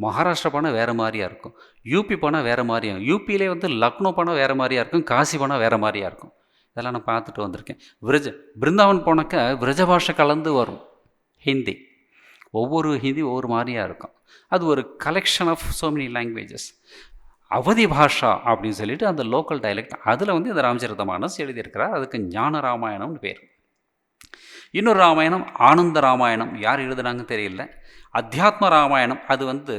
மகாராஷ்டிரா போனால் வேறு மாதிரியாக இருக்கும், யூபி போனால் வேறு மாதிரியாக இருக்கும், யூபியிலே லக்னோ போனால் வேறு மாதிரியாக இருக்கும், காசி போனால் வேறு மாதிரியாக இருக்கும். இதெல்லாம் நான் பார்த்துட்டு வந்திருக்கேன். பிருந்தாவன் போனாக்கா விரஜ பாஷை கலந்து வரும் ஹிந்தி. ஒவ்வொரு ஹிந்தி ஒவ்வொரு மாதிரியாக இருக்கும். அது ஒரு collection of so many languages. Awadhi பாஷா அப்படின்னு சொல்லிட்டு அந்த லோக்கல் டைலெக்ட், அதில் இந்த ராம்சரிதமானஸ் எழுதியிருக்கிறார். அதுக்கு ஞான ராமாயணம்னு பேர். இன்னொரு ராமாயணம் ஆனந்த ராமாயணம், யார் எழுதுனாங்கன்னு தெரியல. அத்தியாத்ம ராமாயணம், அது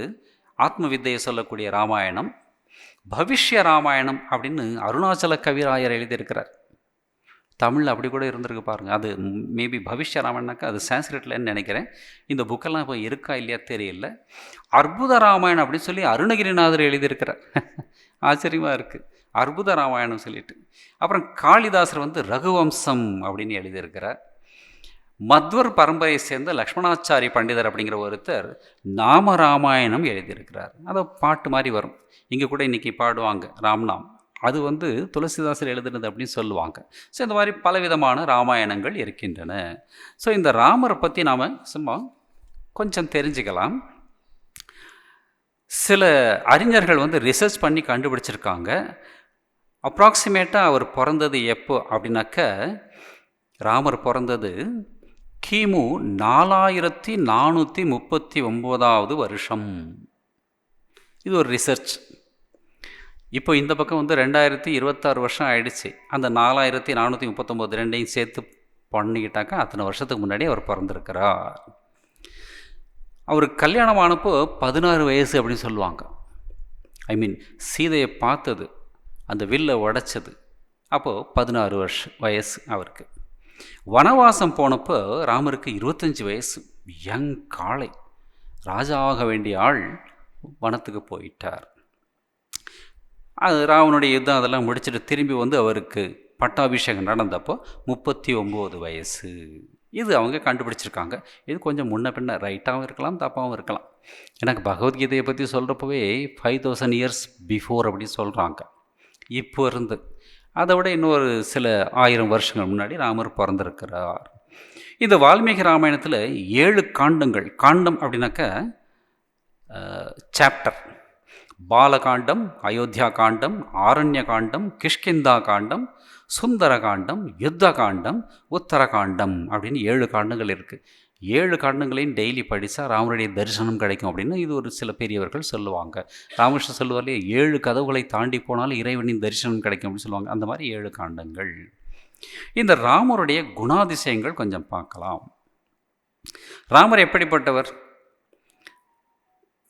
ஆத்ம வித்தையை சொல்லக்கூடிய ராமாயணம். பவிஷ்ய ராமாயணம் அப்படின்னு அருணாச்சல கவிராயர் எழுதியிருக்கிறார். தமிழில் அப்படி கூட இருந்திருக்கு பாருங்கள். அது மேபி பவிஷ்ய ராமாயணாக்கா அது சான்ஸ்கிரிட்லன்னு நினைக்கிறேன். இந்த புக்கெல்லாம் இப்போ இருக்கா இல்லையா தெரியல. அற்புத ராமாயணம் அப்படின்னு சொல்லி அருணகிரிநாதர் எழுதியிருக்கிறார். ஆச்சரியமாக இருக்குது, அற்புத ராமாயணம் சொல்லிட்டு. அப்புறம் காளிதாசர் வந்து ரகுவம்சம் அப்படின்னு எழுதியிருக்கிறார். மத்வர் பரம்பரையை சேர்ந்த லக்ஷ்மணாச்சாரி பண்டிதர் அப்படிங்கிற ஒருத்தர் நாம ராமாயணம் எழுதியிருக்கிறார். அதை பாட்டு மாதிரி வரும், இங்கே கூட இன்றைக்கி பாடுவாங்க ராம்நாம். அது வந்து துளசிதாசர் எழுதுனது அப்படின்னு சொல்லுவாங்க. ஸோ இந்த மாதிரி பலவிதமான ராமாயணங்கள் இருக்கின்றன. ஸோ இந்த ராமரை பற்றி நாம் சும்மா கொஞ்சம் தெரிஞ்சுக்கலாம். சில அறிஞர்கள் வந்து ரிசர்ச் பண்ணி கண்டுபிடிச்சிருக்காங்க. அப்ராக்சிமேட்டாக அவர் பிறந்தது எப்போ அப்படின்னாக்க, ராமர் பிறந்தது கிமு 4439 வருஷம். இது ஒரு ரிசர்ச். இப்போ இந்த பக்கம் வந்து 2026 வருஷம் ஆயிடுச்சு. அந்த 4439 ரெண்டையும் சேர்த்து பண்ணிக்கிட்டாக்கா அத்தனை வருஷத்துக்கு முன்னாடி அவர் பிறந்திருக்கிறார். அவருக்கு கல்யாணம் ஆனப்போ 16 வயசு அப்படின்னு சொல்லுவாங்க. ஐ மீன் சீதையை பார்த்தது, அந்த வில்லை உடைச்சது, அப்போது 16 வயசு அவருக்கு. வனவாசம் போனப்போ ராமருக்கு 25 வயசு, யங் காளை, ராஜா ஆக வேண்டிய ஆள் வனத்துக்கு போயிட்டார். அது ராவனுடைய யுத்தம் அதெல்லாம் முடிச்சுட்டு திரும்பி வந்து அவருக்கு பட்டாபிஷேகம் நடந்தப்போ 39 வயசு. இது அவங்க கண்டுபிடிச்சிருக்காங்க. இது கொஞ்சம் முன்ன பின்ன ரைட்டாகவும் இருக்கலாம், தப்பாகவும் இருக்கலாம். எனக்கு பகவத்கீதையை பற்றி சொல்கிறப்பவே 5000 இயர்ஸ் பிஃபோர் அப்படின்னு சொல்கிறாங்க. இப்போ இருந்து அதை விட இன்னொரு சில 1000 வருஷங்கள் முன்னாடி ராமர் பிறந்திருக்கிறார். இந்த வால்மீகி ராமாயணத்தில் 7 காண்டங்கள். காண்டம் அப்படின்னாக்க சாப்டர். பாலகாண்டம், அயோத்தியா காண்டம், ஆரண்ய காண்டம், கிஷ்கிந்தா காண்டம், சுந்தர காண்டம், யுத்த காண்டம், உத்தரகாண்டம் அப்படின்னு 7 காண்டங்கள் இருக்குது. 7 காண்டங்களையும் டெய்லி படித்தா ராமருடைய தரிசனம் கிடைக்கும் அப்படின்னு இது ஒரு சில பெரியவர்கள் சொல்லுவாங்க. ராமகிருஷ்ணன் சொல்லுவார்லே, 7 கதவுகளை தாண்டி போனாலும் இறைவனின் தரிசனம் கிடைக்கும் அப்படின்னு சொல்லுவாங்க. அந்த மாதிரி 7 காண்டங்கள். இந்த ராமருடைய குணாதிசயங்கள் கொஞ்சம் பார்க்கலாம். ராமர் எப்படிப்பட்டவர்?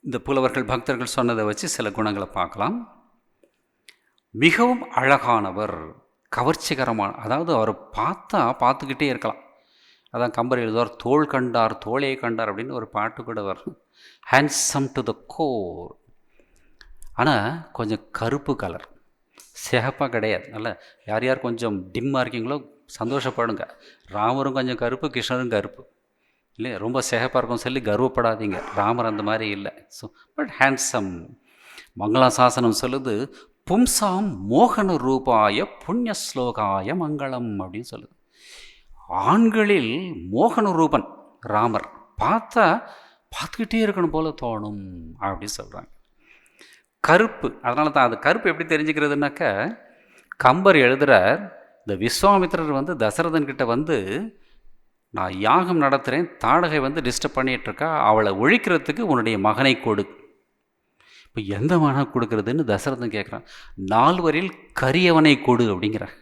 இந்த புலவர்கள் பக்தர்கள் சொன்னதை வச்சு சில குணங்களை பார்க்கலாம். மிகவும் அழகானவர், கவர்ச்சிகரமான, அதாவது அவரை பார்த்துக்கிட்டே இருக்கலாம். அதான் கம்பர் எழுதுவார், தோள் கண்டார் தோளே கண்டார் அப்படின்னு ஒரு பாட்டு கூட வரும். Handsome to the core. ஆனால் கொஞ்சம் கருப்பு கலர், சிகப்பாக கிடையாது. நல்லா யார் யார் கொஞ்சம் டிம்மாக இருக்கீங்களோ சந்தோஷப்படுங்க. ராமரும் கொஞ்சம் கருப்பு, கிருஷ்ணரும் கருப்பு இல்லை, ரொம்ப சிகப்பாக இருக்கும் சொல்லி கர்வப்படாதீங்க. ராமர் அந்த மாதிரி இல்லை. So but handsome. மங்களாசாசனம் சொல்லுது, பும்சாம் மோகன ரூபாய புண்ணிய ஸ்லோகாய மங்களம் அப்படின்னு சொல்லுது. ஆண்களில் மோகன ரூபன் ராமர், பார்த்துக்கிட்டே இருக்கணும் போல தோணும் அப்படின்னு சொல்கிறாங்க. கருப்பு, அதனால தான் அது கருப்பு எப்படி தெரிஞ்சுக்கிறதுனாக்க, கம்பர் எழுதுகிறார், இந்த விஸ்வாமித்திரர் வந்து தசரதன்கிட்ட வந்து, நான் யாகம் நடத்துகிறேன், தாடகை வந்து டிஸ்டர்ப் பண்ணிகிட்ருக்கா, அவளை ஒழிக்கிறதுக்கு உன்னுடைய மகனை கொடு. இப்போ எந்த மகனை கொடுக்குறதுன்னு தசரதன் கேட்குறான். 4 வரில் கரியவனை கொடு அப்படிங்கிறான்.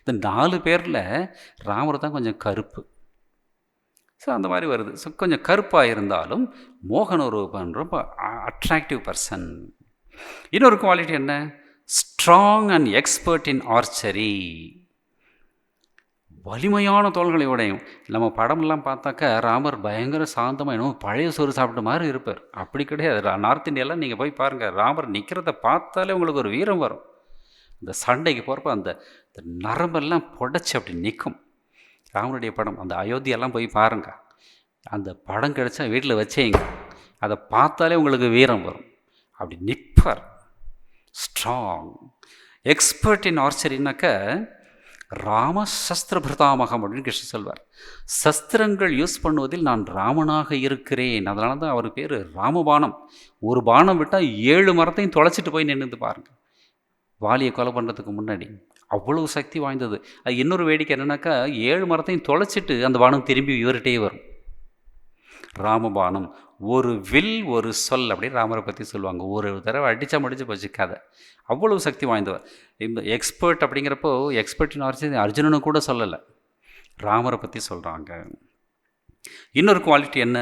இந்த 4 பேரில் ராமர் தான் கொஞ்சம் கருப்பு. ஸோ அந்த மாதிரி வருது. ஸோ கொஞ்சம் கருப்பாக இருந்தாலும் மோகனரூபன் ரொம்ப அட்ராக்டிவ் பர்சன். இன்னொரு குவாலிட்டி என்ன? Strong and expert in archery. வலிமையான தோள்களை உடையும். நம்ம படம்லாம் பார்த்தாக்கா ராமர் பயங்கர சாந்தமாக என்னமோ பழைய சோறு சாப்பிட்ட மாதிரி இருப்பார். அப்படி கிடையாது. நார்த் இந்தியாலாம் நீங்கள் போய் பாருங்கள், ராமர் நிற்கிறத பார்த்தாலே உங்களுக்கு ஒரு வீரம் வரும். இந்த சண்டைக்கு போகிறப்ப அந்த நரம்பெல்லாம் புடைச்சி அப்படி நிற்கும். ராமனுடைய படம், அந்த அயோத்தியெல்லாம் போய் பாருங்கள். அந்த படம் கிடச்சா வீட்டில் வச்சேங்க, அதை பார்த்தாலே உங்களுக்கு வீரம் வரும். அப்படி நிற்பார். ஸ்ட்ராங், எக்ஸ்பர்ட் இன் ஆர்ச்சரினாக்க ராம சஸ்திர பிரதாமகம் அப்படின்னு கிருஷ்ணன் சொல்வார். சஸ்திரங்கள் யூஸ் பண்ணுவதில் நான் ராமனாக இருக்கிறேன். அதனால தான் அவர் பேர் ராமபானம். ஒரு பானம் விட்டால் 7 மரத்தையும் தொலைச்சிட்டு போய் நின்று பாருங்கள். வாலியை கொலை பண்ணுறதுக்கு முன்னாடி அவ்வளவு சக்தி வாய்ந்தது. அது இன்னொரு வேடிக்கை என்னன்னாக்கா, 7 மரத்தையும் தொலைச்சிட்டு அந்த பானம் திரும்பி இவர்கிட்டே வரும். ராமபானம், ஒரு வில் ஒரு சொல் அப்படின்னு ராமரை பற்றி சொல்லுவாங்க. ஒரு தடவை அடித்தா முடிச்சு போச்சு கதை. அவ்வளவு சக்தி வாய்ந்தவர். இந்த எக்ஸ்பர்ட் அப்படிங்கிறப்போ எக்ஸ்பர்ட்டின் ஆர்ச்சி அர்ஜுனனு கூட சொல்லலை, ராமரை பற்றி சொல்கிறாங்க. இன்னொரு குவாலிட்டி என்ன?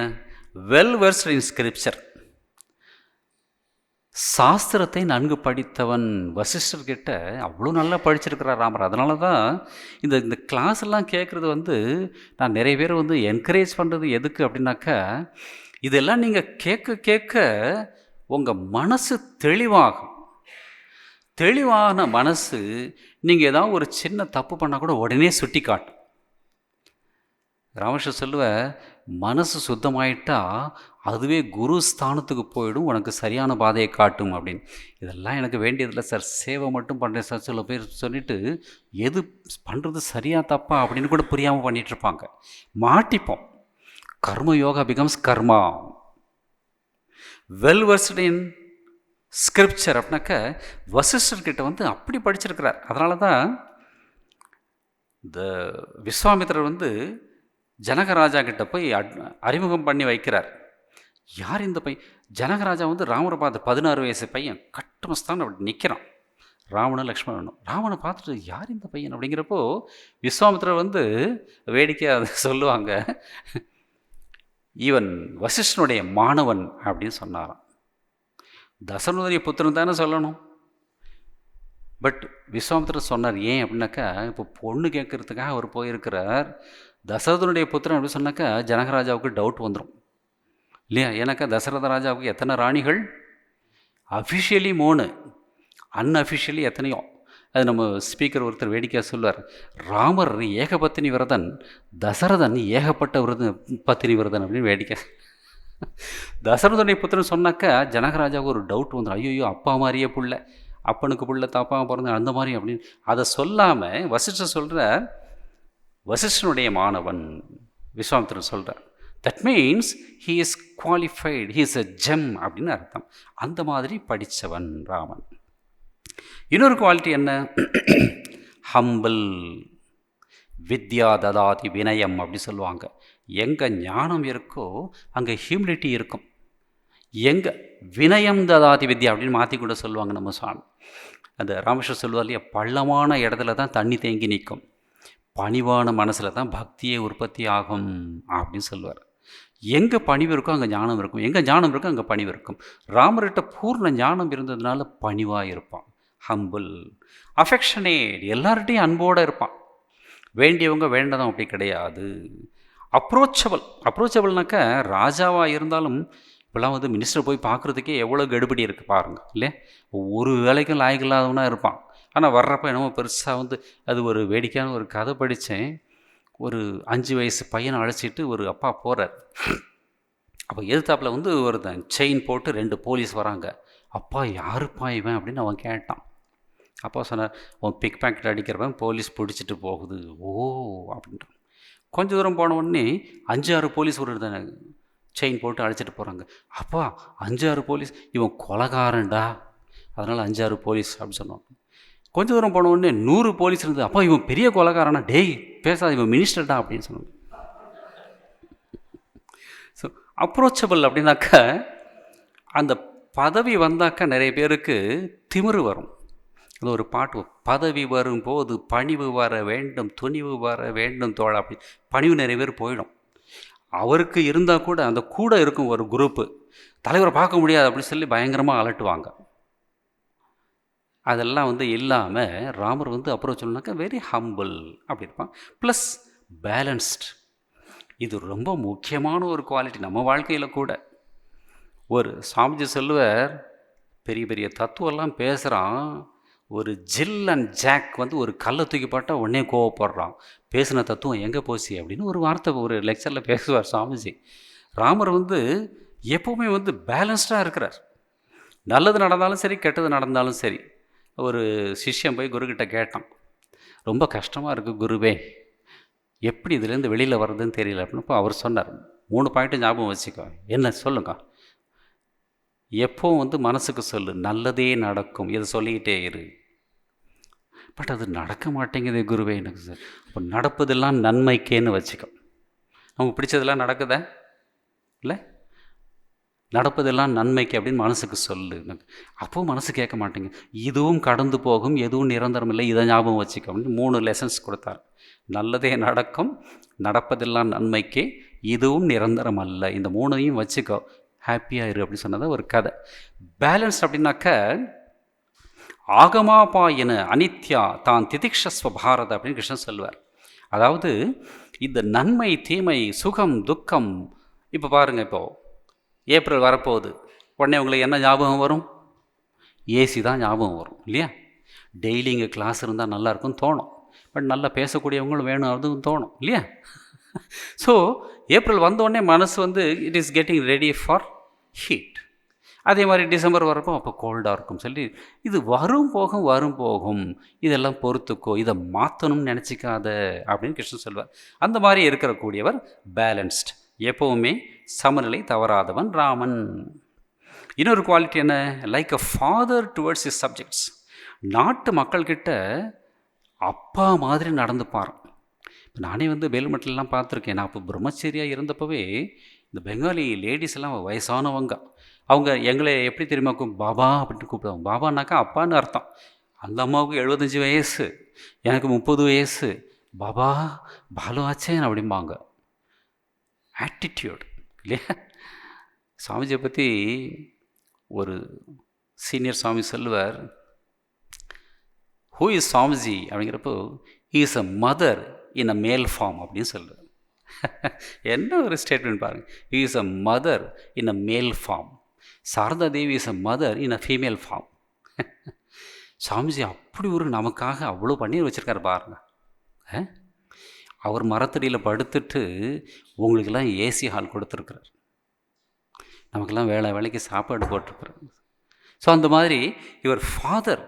வெல் வெர்ஸ்ட் இன் ஸ்கிரிப்சர். சாஸ்திரத்தை நன்கு படித்தவன். வசிஷ்டர்கிட்ட அவ்வளோ நல்லா படிச்சிருக்கிறார் ராமர். அதனால தான் இந்த இந்த கிளாஸ் எல்லாம் கேட்குறது வந்து நான் நிறைய பேர் வந்து என்கரேஜ் பண்ணுறது எதுக்கு அப்படின்னாக்கா, இதெல்லாம் நீங்கள் கேட்க கேட்க உங்கள் மனசு தெளிவாகும். தெளிவான மனசு நீங்கள் ஏதாவது ஒரு சின்ன தப்பு பண்ணால் கூட உடனே சுட்டி காட்டும். ராமகிருஷ்ணர் சொல்லுவ, மனசு சுத்தமாயிட்டா அதுவே குரு ஸ்தானத்துக்கு போயிடும், உனக்கு சரியான பாதையை காட்டும் அப்படின்னு. இதெல்லாம் எனக்கு வேண்டியதில்லை சார், சேவை மட்டும் பண்ணுறேன் சார். சில பேர் சொல்லிவிட்டு எது பண்ணுறது சரியா தப்பா அப்படின்னு கூட புரியாமல் பண்ணிகிட்ருப்பாங்க. மாட்டிப்போம். கர்ம யோகா பிகம்ஸ் கர்மா. வெல் வெர்ஸ்ட் இன் ஸ்கிரிப்சர் அப்படின்னாக்க வசிஷ்டர்கிட்ட வந்து அப்படி படிச்சிருக்கிறார். அதனால தான் இந்த விஸ்வாமித்திரர் வந்து ஜனகராஜா கிட்ட போய் அறிமுகம் பண்ணி வைக்கிறார். யார் இந்த பையன்? ஜனகராஜா வந்து ராமரை பார்த்து 16 வயசு பையன் கட்டுமஸ்தான் அப்படி நிற்கிறான். ராவணன் லக்ஷ்மணனும் ராவனை பார்த்துட்டு யார் இந்த பையன் அப்படிங்கிறப்போ விஸ்வாமித்திரர் வந்து வேடிக்கையாக சொல்லுவாங்க, இவன் வசிஷ்டனுடைய மாணவன் அப்படின்னு சொன்னாராம். தசரனுடைய புத்திரன் தானே சொல்லணும். பட் விஸ்வாமித்திரர் சொன்னார். ஏன் அப்படின்னாக்கா, இப்போ பொண்ணு கேட்கறதுக்காக அவர் போயிருக்கிறார். தசரதனுடைய புத்திரன் அப்படின்னு சொன்னாக்கா ஜனகராஜாவுக்கு டவுட் வந்துடும் இல்லையா? ஏன்னாக்கா தசரத ராஜாவுக்கு எத்தனை ராணிகள்? அஃபிஷியலி 3, அன்அஃபிஷியலி எத்தனையோ. அது நம்ம ஸ்பீக்கர் ஒருத்தர் வேடிக்கையாக சொல்லுவார், ராமர் ஏகபத்தினி விரதன், தசரதன் ஏகப்பட்ட பத்தினி விரதன் அப்படின்னு வேடிக்கை. தசரதனுடைய புத்திரன் சொன்னாக்கா ஜனகராஜாவுக்கு ஒரு டவுட் வந்துடும். ஐயோ அப்பா மாதிரியே புள்ள, அப்பனுக்கு புள்ள தப்பா பிறந்த அந்த மாதிரி அப்படின்னு. அதை சொல்லாமல் வசிஷ்டர் சொல்கிற, வசிஷ்டனுடைய மாணவன் விஸ்வாமித்திரன் சொல்கிறார். That means he is qualified, he is a GeM அப்படின்னு அர்த்தம். அந்த மாதிரி படித்தவன் ராமன். இன்னொரு குவாலிட்டி என்ன? ஹம்பிள். வித்யா ததாதி வினயம் அப்படி சொல்லுவாங்க. எங்கே ஞானம் இருக்கோ அங்கே ஹியூமிலிட்டி இருக்கும். எங்கே வினயம் ததாதி வித்யா அப்படின்னு மாற்றி கூட சொல்லுவாங்க நம்ம சாமி. அந்த ராமகிருஷ்ணர் சொல்லுவார் இல்லையா, பள்ளமான இடத்துல தான் தண்ணி தேங்கி நிற்கும், பணிவான மனசில் தான் பக்தியே உற்பத்தி ஆகும் அப்படின்னு சொல்லுவார். எங்கே பணிவு இருக்கோ அங்கே ஞானம் இருக்கும், எங்கே ஞானம் இருக்கோ அங்கே பணிவு இருக்கும். ராமர்கிட்ட பூர்ண ஞானம் இருந்ததுனால பணிவாக இருப்பான். ஹம்பிள். அஃபெக்ஷனேட், எல்லார்கிட்டையும் அன்போடு இருப்பான். வேண்டியவங்க வேண்டதும் அப்படி கிடையாது. அப்ரோச்சபிள். அப்ரோச்சபிள்னாக்கா ராஜாவாக இருந்தாலும் இப்போலாம் வந்து மினிஸ்டர் போய் பார்க்குறதுக்கே எவ்வளோ கெடுபடி இருக்குது பாருங்கள் இல்லையா? ஒரு வேலைக்கும் லாய்க்கு இல்லாதவனாக இருப்பான். ஆனால் வர்றப்ப என்னமோ பெருசாக வந்து அது ஒரு வேடிக்கையான ஒரு கதை படித்தேன். ஒரு 5 வயசு பையனை அழைச்சிட்டு ஒரு அப்பா போகிறார். அப்போ எதிர்த்தாப்பில் வந்து ஒருத்தன் செயின் போட்டு 2 போலீஸ் வராங்க. அப்பா யாருப்பா இவன் அப்படின்னு அவன் கேட்டான். அப்பா சொன்னார், அவன் பிக் பேக்கெட் அடிக்கிறவன் போலீஸ் பிடிச்சிட்டு போகுது. ஓ அப்படின்ட்டு கொஞ்சம் தூரம் போன உடனே 5-6 போலீஸ் ஒரு செயின் போட்டு அழைச்சிட்டு போகிறாங்க. அப்பா 5-6 போலீஸ், இவன் கொலைகாரன்டா, அதனால் 5-6 போலீஸ் அப்படின்னு சொன்னான். கொஞ்சம் தூரம் போன உடனே 100 போலீஸ் இருந்தது. அப்பா இவன் பெரிய கொலைகாரனா, டேய் பேசாத, இவன் மினிஸ்டர்டா அப்படின்னு சொன்னாங்க. ஸோ அப்ரோச்சபிள் அப்படின்னாக்கா அந்த பதவி வந்தாக்கா நிறைய பேருக்கு திமிரு வரும். அது ஒரு பாட்டு, பதவி வரும்போது பணிவு வர வேண்டும், துணிவு வர வேண்டும் தோழா அப்படி. பணிவு நிறைய பேர் போயிடும். அவருக்கு இருந்தால் கூட அந்த கூட இருக்கும் ஒரு குரூப்பு, தலைவரை பார்க்க முடியாது அப்படின்னு சொல்லி பயங்கரமாக அலட்டுவாங்க. அதெல்லாம் வந்து இல்லாமல் ராமர் வந்து அப்ரோச் சொல்லணுனாக்கா வெரி ஹம்பிள் அப்படி இருப்பான். Plus balanced. இது ரொம்ப முக்கியமான ஒரு குவாலிட்டி நம்ம வாழ்க்கையில் கூட. ஒரு சாமிஜி சொல்லுவார், பெரிய பெரிய தத்துவெல்லாம் பேசுகிறான், ஒரு ஜில் அண்ட் ஜாக் வந்து ஒரு கல்லை தூக்கி போட்டால் உடனே கோவப்படுறான், பேசின தத்துவம் எங்கே போச்சு அப்படின்னு ஒரு வார்த்தை ஒரு லெக்சரில் பேசுவார் சாமிஜி. ராமர் வந்து எப்போவுமே வந்து பேலன்ஸ்டாக இருக்கிறார். நல்லது நடந்தாலும் சரி, கெட்டது நடந்தாலும் சரி. ஒரு சிஷ்யன் போய் குருக்கிட்ட கேட்டான், ரொம்ப கஷ்டமாக இருக்குது குருவே, எப்படி இதுலேருந்து வெளியில் வர்றதுன்னு தெரியல அப்படின்னப்போ அவர் சொன்னார், 3 பாயிண்ட்டு ஞாபகம் வச்சுக்கோ. என்ன சொல்லுங்க? எப்போவும் வந்து மனசுக்கு சொல்லு, நல்லதே நடக்கும், இதை சொல்லிக்கிட்டே இரு. பட் அது நடக்க மாட்டேங்குது குருவே எனக்கு சார். அப்போ நடப்பதெல்லாம் நன்மைக்கேன்னு வச்சுக்கோ. நமக்கு பிடிச்சதெல்லாம் நடக்குதா இல்லை? நடப்பதெல்லாம் நன்மைக்கு அப்படின்னு மனசுக்கு சொல்லு. அப்போவும் மனசு கேட்க மாட்டேங்க. இதுவும் கடந்து போகும், எதுவும் நிரந்தரம் இல்லை, இதை ஞாபகம் வச்சுக்கோ அப்படின்னு 3 லெசன்ஸ் கொடுத்தார். நல்லதே நடக்கும், நடப்பதெல்லாம் நன்மைக்கே, இதுவும் நிரந்தரம் அல்ல, இந்த 3ஐயும் வச்சுக்கோ, ஹாப்பியாக இரு அப்படின்னு சொன்னது ஒரு கதை. பேலன்ஸ் அப்படின்னாக்க ஆகமாபாயன அனித்யா தான் திதிக்ஷஸ்வ பாரத அப்படின்னு கிருஷ்ணன் சொல்லுவார். அதாவது இந்த நன்மை தீமை சுகம் துக்கம், இப்போ பாருங்கள், இப்போது ஏப்ரல் வரப்போகுது, உடனே உங்களுக்கு என்ன ஞாபகம் வரும்? ஏசி தான் ஞாபகம் வரும் இல்லையா? டெய்லி இங்கே கிளாஸ் இருந்தால் நல்லாயிருக்கும்னு தோணும். பட் நல்லா பேசக்கூடியவங்களும் வேணும் அதுவும் தோணும் இல்லையா? ஸோ ஏப்ரல் வந்தோடனே மனசு வந்து it is getting ready for heat. அதே மாதிரி டிசம்பர் வரப்போ அப்போ கோல்டாக இருக்கும் சொல்லி இது வரும் போகும், இதெல்லாம் பொறுத்துக்கோ, இதை மாற்றணும்னு நினச்சிக்காத அப்படின்னு கிருஷ்ணன் சொல்வார். அந்த மாதிரி இருக்கக்கூடியவர் பேலன்ஸ்ட், எப்போவுமே சமநிலை தவறாதவன் ராமன். இன்னொரு குவாலிட்டி என்ன? Like a father towards is subjects. நாட்டு மக்கள்கிட்ட அப்பா மாதிரி நடந்துப்பார். நானே வந்து வேலுமட்டிலலாம் பார்த்துருக்கேன். நான் இப்போ பிரம்மச்சரியாக இருந்தப்பவே இந்த பெங்காலி லேடிஸ் எல்லாம் வயசானவங்க, அவங்க எங்களை எப்படி தெரியுமா பாபா அப்படின்னு கூப்பிடுவாங்க. பாபானாக்கா அப்பான்னு அர்த்தம். அந்த அம்மாவுக்கு 75 வயசு, எனக்கு 30 வயசு. பாபா பாலு ஆச்சேன் அப்படிம்பாங்க. ஆட்டிடியூட் இல்லையா? சுவாமிஜியை பற்றி ஒரு சீனியர் சுவாமி சொல்லுவார், ஹூ இஸ் சுவாமிஜி அப்படிங்கிறப்போ is a mother in a male form அப்படின்னு சொல்லுவார். என்ன ஒரு ஸ்டேட்மெண்ட் பாருங்கள். He is a mother in a male form. Sarada Devi is a mother in a female form. Swamiji அப்படி ஒரு நமக்காக அவ்வளோ பண்ணி வச்சுருக்காரு பாருங்க. அவர் மரத்தடியில் படுத்துட்டு உங்களுக்கெல்லாம் ஏசி ஹால் கொடுத்துருக்குறார், நமக்கெல்லாம் வேலைக்கு சாப்பாடு போட்டிருக்கிறார். ஸோ அந்த மாதிரி இவர் ஃபாதர்,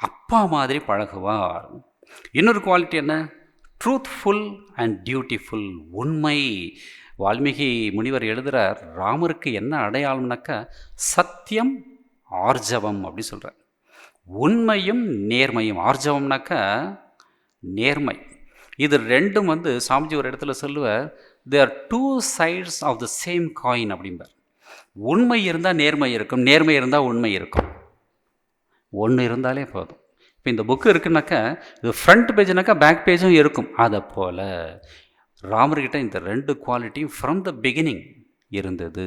அப்பா மாதிரி பழகுவார். இன்னொரு குவாலிட்டி என்ன? Truthful and dutiful. உண்மை. வால்மீகி முனிவர் எழுதுகிறார், ராமருக்கு என்ன அடையாளம்னாக்கா சத்தியம் ஆர்ஜவம் அப்படி சொல்கிறார். உண்மையும் நேர்மையும். ஆர்ஜவம்னாக்கா நேர்மை. இது ரெண்டும் வந்து சாமிஜி ஒரு இடத்துல சொல்லுவார், they are 2 sides of the same coin அப்படிம்பார். உண்மை இருந்தால் நேர்மை இருக்கும், நேர்மை இருந்தால் உண்மை இருக்கும். ஒன்று இருந்தாலே போதும். இப்போ இந்த புக்கு இருக்குனாக்கா இது ஃப்ரண்ட் பேஜ்னாக்கா பேக் பேஜும் இருக்கும். அதை போல் ராமர்கிட்ட இந்த 2 குவாலிட்டியும் ஃப்ரம் த பிகினிங் இருந்தது.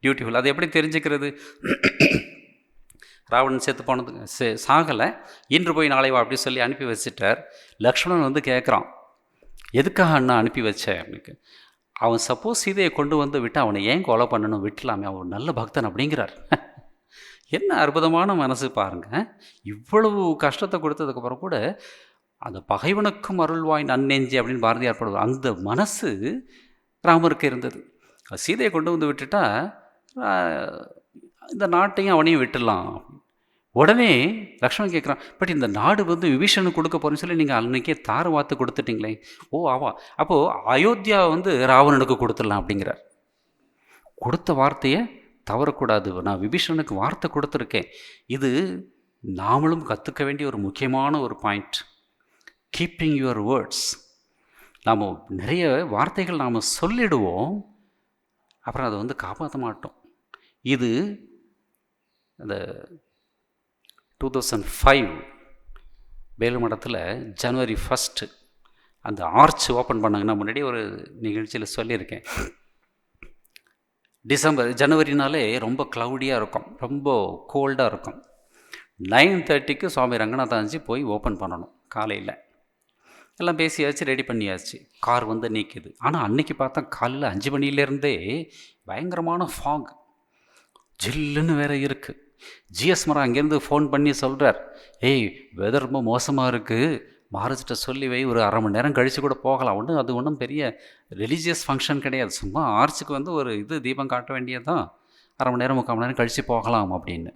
டியூட்டிஃபுல். அது எப்படி தெரிஞ்சுக்கிறது? ராவணன் செத்து போனது சாகலை, இன்று போய் நாளை வா அப்படி சொல்லி அனுப்பி வச்சுட்டார். லக்ஷ்மணன் வந்து கேட்குறான், எதுக்காக அண்ணா அனுப்பி வச்சேன் அப்படின்னு. அவன் சப்போஸ் சீதையை கொண்டு வந்து விட்டு அவனை ஏன் கொலை பண்ணணும், விட்டுலாமே, அவன் நல்ல பக்தன் அப்படிங்கிறார். என்ன அற்புதமான மனசு பாருங்கள். இவ்வளவு கஷ்டத்தை கொடுத்ததுக்கப்புறம் கூட அந்த பகைவனுக்கும் அருள்வாய் நன்னெஞ்சி அப்படின்னு பாரதியார் பாடுவார். அந்த மனசு ராமருக்கு இருந்தது. சீதையை கொண்டு வந்து விட்டுட்டா இந்த நாட்டையும் அவனையும் விட்டுடலாம். உடனே லக்ஷ்மணன் கேட்குறான், பட் இந்த நாடு வந்து விபீஷனுக்கு கொடுக்க போகிறேன்னு சொல்லி நீங்கள் அன்றைக்கே தார வார்த்து கொடுத்துட்டிங்களே. ஓ ஆவா, அப்போது அயோத்தியா வந்து ராவணனுக்கு கொடுத்துடலாம் அப்படிங்கிறார். கொடுத்த வார்த்தையை தவறக்கூடாது, நான் விபீஷணனுக்கு வார்த்தை கொடுத்துருக்கேன். இது நாமளும் கற்றுக்க வேண்டிய ஒரு முக்கியமான ஒரு பாயிண்ட். Keeping your words. நாம் நிறைய வார்த்தைகள் நாம் சொல்லிடுவோம், அப்புறம் அதை வந்து காப்பாற்ற மாட்டோம். இது அந்த 2005 வேலுமடத்தில் ஜனவரி 1 அந்த ஆர்ச் ஓப்பன் பண்ணாங்கன்னா, முன்னாடியே ஒரு நிகழ்ச்சியில் சொல்லியிருக்கேன். ஜனவரினாலே ரொம்ப க்ளவுடியாக இருக்கும், ரொம்ப கோல்டாக இருக்கும். 9:30க்கு சுவாமி ரங்கநாதாஞ்சி போய் ஓப்பன் பண்ணணும். காலையில் எல்லாம் பேசியாச்சு, ரெடி பண்ணியாச்சு, கார் வந்து நீக்குது. ஆனால் அன்றைக்கி பார்த்தா காலையில் 5 மணிலேருந்தே பயங்கரமான ஃபாக், ஜில்லுன்னு வேறு இருக்குது. ஜிஎஸ் மரம் அங்கேருந்து ஃபோன் பண்ணி சொல்கிறார், ஏய் வெதர் ரொம்ப மோசமாக இருக்குது, மாரஜிட்ட சொல்லி வை, ஒரு 1/2 மணி நேரம் கழித்து கூட போகலாம். அது ஒன்றும் பெரிய ரிலீஜியஸ் ஃபங்க்ஷன் கிடையாது, சும்மா ஆர்ச்சுக்கு வந்து ஒரு தீபம் காட்ட வேண்டியது தான், 1/2 மணி நேரம் 3/4 மணி நேரம் கழித்து போகலாம் அப்படின்னு.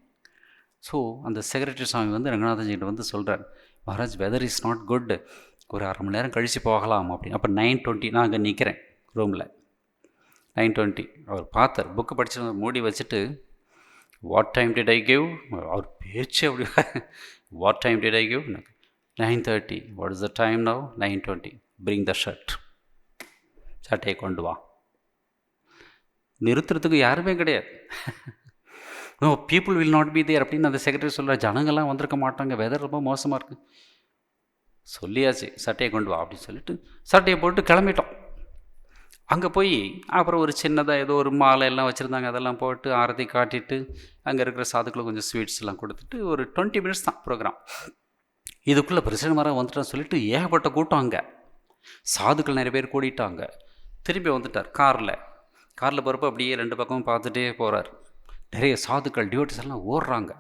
ஸோ அந்த செக்ரட்டரி சாமி வந்து ரங்கநாதன்ஜிகிட்ட வந்து சொல்கிறார், Maharaj weather is not good, ஒரு 1/2 மணி நேரம் கழித்து போகலாம் அப்படின்னு. அப்போ 9:20 நான் அங்கே நிற்கிறேன் ரூமில். 9:20 அவர் பார்த்தார், புக்கு படிச்சு மூடி வச்சுட்டு, what time did I give, அவர் பேச்சு அப்படி, what time did I give, 9:30. What is the time now? 9:20. Bring the shirt, சட்டையை கொண்டு வா. நிறுத்துறதுக்கு யாருமே கிடையாது. No people will not be there அப்படின்னு அந்த செக்ரட்டரி சொல்கிறார். ஜனங்கள்லாம் வந்திருக்க மாட்டாங்க, வெதர் ரொம்ப மோசமாக இருக்குது. சொல்லியாச்சு, சட்டையை கொண்டு வா அப்படின்னு சொல்லிட்டு சட்டையை போட்டு கிளம்பிட்டோம். அங்கே போய் அப்புறம் ஒரு சின்னதாக ஏதோ ஒரு மாலை எல்லாம் வச்சுருந்தாங்க, அதெல்லாம் போட்டு ஆரத்தி காட்டிட்டு அங்கே இருக்கிற சாதுக்களுக்கு கொஞ்சம் ஸ்வீட்ஸ் எல்லாம் கொடுத்துட்டு ஒரு 20 மினிட்ஸ் தான் ப்ரோக்ராம். இதுக்குள்ளே பிரசிடென்ட் மரம் வந்துட்டான்னு சொல்லிட்டு ஏகப்பட்ட கூட்டம். அங்கே சாதுக்கள் நிறைய பேர் கூடிட்டாங்க. திரும்பி வந்துட்டார் காரில் போகிறப்ப அப்படியே 2 பக்கமும் பார்த்துட்டே போகிறார். நிறைய சாதுக்கள் டிவோட்டிஸ் எல்லாம் ஓடுறாங்க.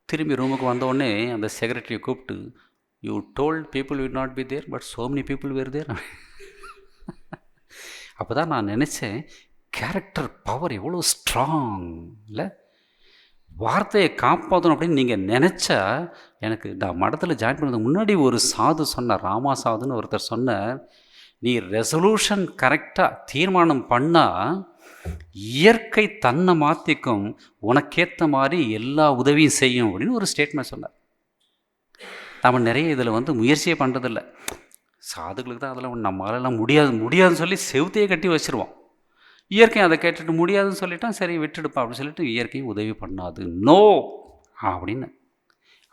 திரும்பி ரூமுக்கு வந்தோடனே அந்த செக்ரட்டரியை கூப்பிட்டு, you told people will not be there but so many people were there. அப்போ தான் நான் நினச்சேன், கேரக்டர் பவர் எவ்வளோ ஸ்ட்ராங் இல்லை, வார்த்தையை காப்பாற்றணும் அப்படின்னு நீங்கள் நினச்சா. எனக்கு நான் மடத்தில் ஜாயின் பண்ணுறதுக்கு முன்னாடி ஒரு சாது சொன்னார், ராமா சாதுன்னு ஒருத்தர் சொன்னார், நீ ரெசல்யூஷன் கரெக்டாக தீர்மானம் பண்ணால் இயற்கை தன்னை மாற்றிக்கும், உனக்கேற்ற மாதிரி எல்லா உதவியும் செய்யும் அப்படின்னு ஒரு ஸ்டேட்மெண்ட் சொன்னார். நம்ம நிறைய இதில் முயற்சியே பண்ணுறதில்ல. சாதுகளுக்கு தான் அதெல்லாம் நம்மளாலாம் முடியாதுன்னு சொல்லி செவுத்தையே கட்டி வச்சுருவோம். இயற்கை அதை கேட்டுட்டு முடியாதுன்னு சொல்லிட்டான், சரி விட்டுடுப்பா அப்படின்னு சொல்லிட்டு இயற்கையும் உதவி பண்ணாது, நோ அப்படின்னு.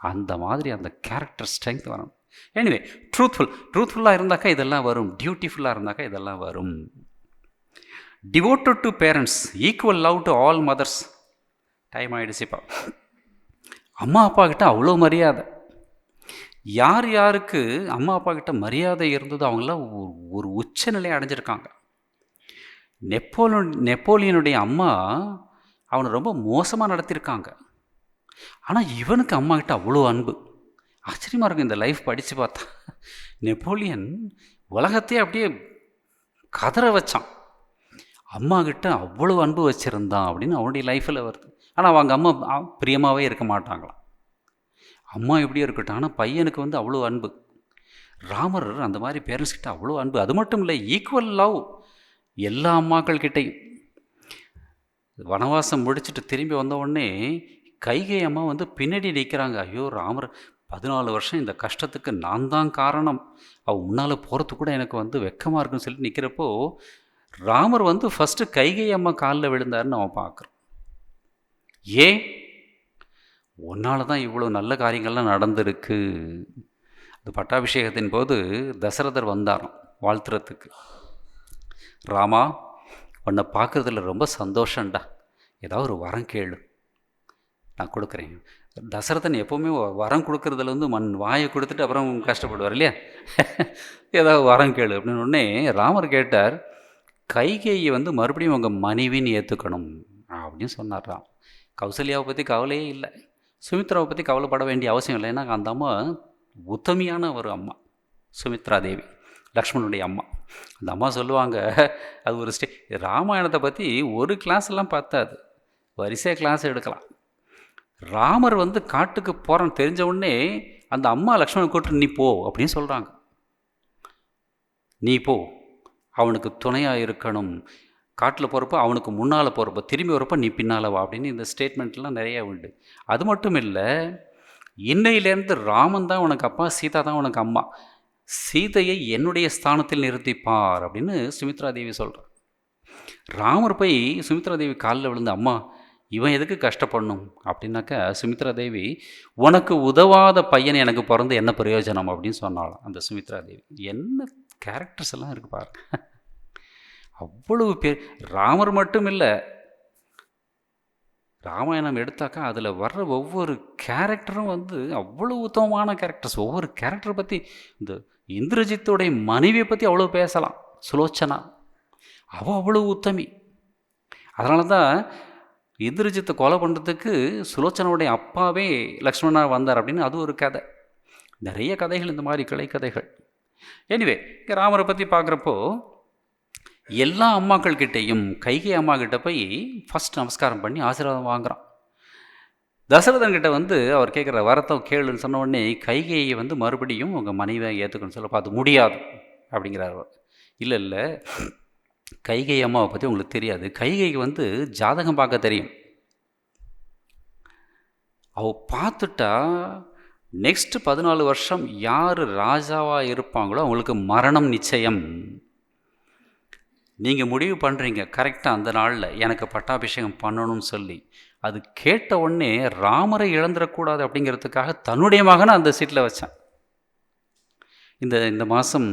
அந்த மாதிரி அந்த கேரக்டர் ஸ்ட்ரென்த் வரணும். எனிவே, ட்ரூத்ஃபுல்லாக இருந்தாக்கா இதெல்லாம் வரும், டியூட்டிஃபுல்லாக இருந்தாக்கா இதெல்லாம் வரும். Devoted to parents, equal love to all mothers. Time ஆகிடுச்சுப்பா. அம்மா அப்பா கிட்ட அவ்வளோ மரியாதை. யார் யாருக்கு அம்மா அப்பா கிட்ட மரியாதை இருந்ததோ அவங்களாம் ஒரு உச்ச நிலையை அடைஞ்சிருக்காங்க. நெப்போலியனுடைய அம்மா அவனை ரொம்ப மோசமாக நடத்தியிருக்காங்க. ஆனால் இவனுக்கு அம்மா கிட்ட அவ்வளோ அன்பு. ஆச்சரியமாக இருக்கும் இந்த லைஃப் படித்து பார்த்தா. நெப்போலியன் உலகத்தையே அப்படியே கதற வச்சான், அம்மா கிட்ட அவ்வளோ அன்பு வச்சுருந்தான் அப்படின்னு அவனுடைய லைஃப்பில் வருது. ஆனால் அவங்க அம்மா பிரியமாகவே இருக்க மாட்டாங்களாம். அம்மா எப்படியோ இருக்கட்டும், ஆனால் பையனுக்கு அவ்வளோ அன்பு. ராமர் அந்த மாதிரி பேரண்ட்ஸ் கிட்ட அவ்வளோ அன்பு. அது மட்டும் இல்லை, ஈக்குவல் லவ் எல்லா அம்மாக்கள் கிட்டையும். வனவாசம் முடிச்சுட்டு திரும்பி வந்த உடனே கைகை அம்மா பின்னாடி நிற்கிறாங்க. ஐயோ ராமர் 14 வருஷம் இந்த கஷ்டத்துக்கு நான் தான் காரணம், அவள் முன்னால் போகிறது கூட எனக்கு வெக்கமாக இருக்குன்னு சொல்லிட்டு நிற்கிறப்போ ராமர் ஃபஸ்ட்டு கைகை அம்மா காலில் விழுந்தாருன்னு அவன் பார்க்குறான். ஏன்? உன்னால தான் இவ்வளோ நல்ல காரியங்கள்லாம் நடந்திருக்கு. அது பட்டாபிஷேகத்தின் போது தசரதர் வந்தாராம் வாழ்த்துறதுக்கு. ராமா, உன்னை பார்க்குறதுல ரொம்ப சந்தோஷம்டா, ஏதாவது ஒரு வரம் கேளு, நான் கொடுக்குறேன். தசரதன் எப்போவுமே வரம் கொடுக்குறதுல வாயை கொடுத்துட்டு அப்புறம் கஷ்டப்படுவார் இல்லையா, ஏதாவது வரம் கேளு அப்படின்னு. உடனே ராமர் கேட்டார், கைகேயை மறுபடியும் உங்கள் மனைவின்னு ஏற்றுக்கணும் அப்படின்னு சொன்னார்றான். கௌசல்யாவை பற்றி கவலையே இல்லை, சுமித்ராவை பற்றி கவலைப்பட வேண்டிய அவசியம் இல்லை. ஏன்னா அந்த அம்மா உத்தமியான ஒரு அம்மா, சுமித்ரா தேவி, லக்ஷ்மணனுடைய அம்மா. அந்த அம்மா சொல்லுவாங்க, அது ஒரு ராமாயணத்தை பற்றி ஒரு கிளாஸ்லாம் பார்த்தாது, வரிசையாக கிளாஸ் எடுக்கலாம். ராமர் காட்டுக்கு போகிறான்னு தெரிஞ்ச உடனே அந்த அம்மா லக்ஷ்மணன் கூப்பிட்டு நீ போ அப்படின்னு சொல்கிறாங்க. நீ போ, அவனுக்கு துணையாக இருக்கணும், காட்டில் போகிறப்ப அவனுக்கு முன்னால் போகிறப்ப, திரும்பி வரப்போ நீ பின்னால் வா அப்படின்னு இந்த ஸ்டேட்மெண்ட்லாம் நிறையா உண்டு. அது மட்டும் இல்லை, இன்னையிலேருந்து ராமன் தான் உனக்கு அப்பா, சீதா தான் உனக்கு அம்மா, சீதையை என்னுடைய ஸ்தானத்தில் நிறுத்திப்பார் அப்படின்னு சுமித்ரா தேவி சொல்கிறார். ராமர் போய் சுமித்ரா தேவி காலில் விழுந்து, அம்மா இவன் எதுக்கு கஷ்டப்படணும் அப்படின்னாக்கா, சுமித்ரா தேவி உனக்கு உதவாத பையன் எனக்கு பிறந்து என்ன பிரயோஜனம் அப்படின்னு சொன்னாலும் அந்த சுமித்ரா தேவி. என்ன கேரக்டர்ஸ் எல்லாம் இருக்குது பாருங்க. அவ்வளவு பேர். ராமர் மட்டும் இல்லை, ராமாயணம் எடுத்தாக்கா அதில் வர்ற ஒவ்வொரு கேரக்டரும் அவ்வளோ உத்தமமான கேரக்டர்ஸ். ஒவ்வொரு கேரக்டரை பற்றி, இந்த இந்திரஜித்தோடைய மனைவியை பற்றி அவ்வளோ பேசலாம், சுலோச்சனா, அவள் அவ்வளோ உத்தமி. அதனால தான் இந்திரஜித்தை கொலை பண்ணுறதுக்கு சுலோச்சனாவுடைய அப்பாவே லக்ஷ்மணா வந்தார் அப்படின்னு அது ஒரு கதை. நிறைய கதைகள் இந்த மாதிரி கிளை கதைகள். எனிவே, இங்கே ராமரை பற்றி பார்க்குறப்போ எல்லா அம்மாக்கள் கிட்டேயும் கைகை அம்மா கிட்ட போய் ஃபஸ்ட் நமஸ்காரம் பண்ணி ஆசீர்வாதம் வாங்குகிறான். தசரதன் கிட்ட அவர் கேட்குற வரத்தை கேளுன்னு சொன்ன உடனே கைகையை மறுபடியும் உங்கள் மனைவியை ஏற்றுக்கணும்னு சொல்ல பார்த்து முடியாது அப்படிங்கிறார். இல்லை, கைகை அம்மாவை பற்றி உங்களுக்கு தெரியாது. கைகைக்கு ஜாதகம் பார்க்க தெரியும். அவள் பார்த்துட்டா நெக்ஸ்ட் 14 வருஷம் யார் ராஜாவாக இருப்பாங்களோ அவங்களுக்கு மரணம் நிச்சயம். நீங்கள் முடிவு பண்ணுறீங்க கரெக்டாக அந்த நாளில் எனக்கு பட்டாபிஷேகம் பண்ணணும்னு சொல்லி. அது கேட்ட உடனே ராமரை இழந்துடக்கூடாது அப்படிங்கிறதுக்காக தன்னுடைய மகனை அந்த சீட்டில் வச்சான். இந்த இந்த மாதம்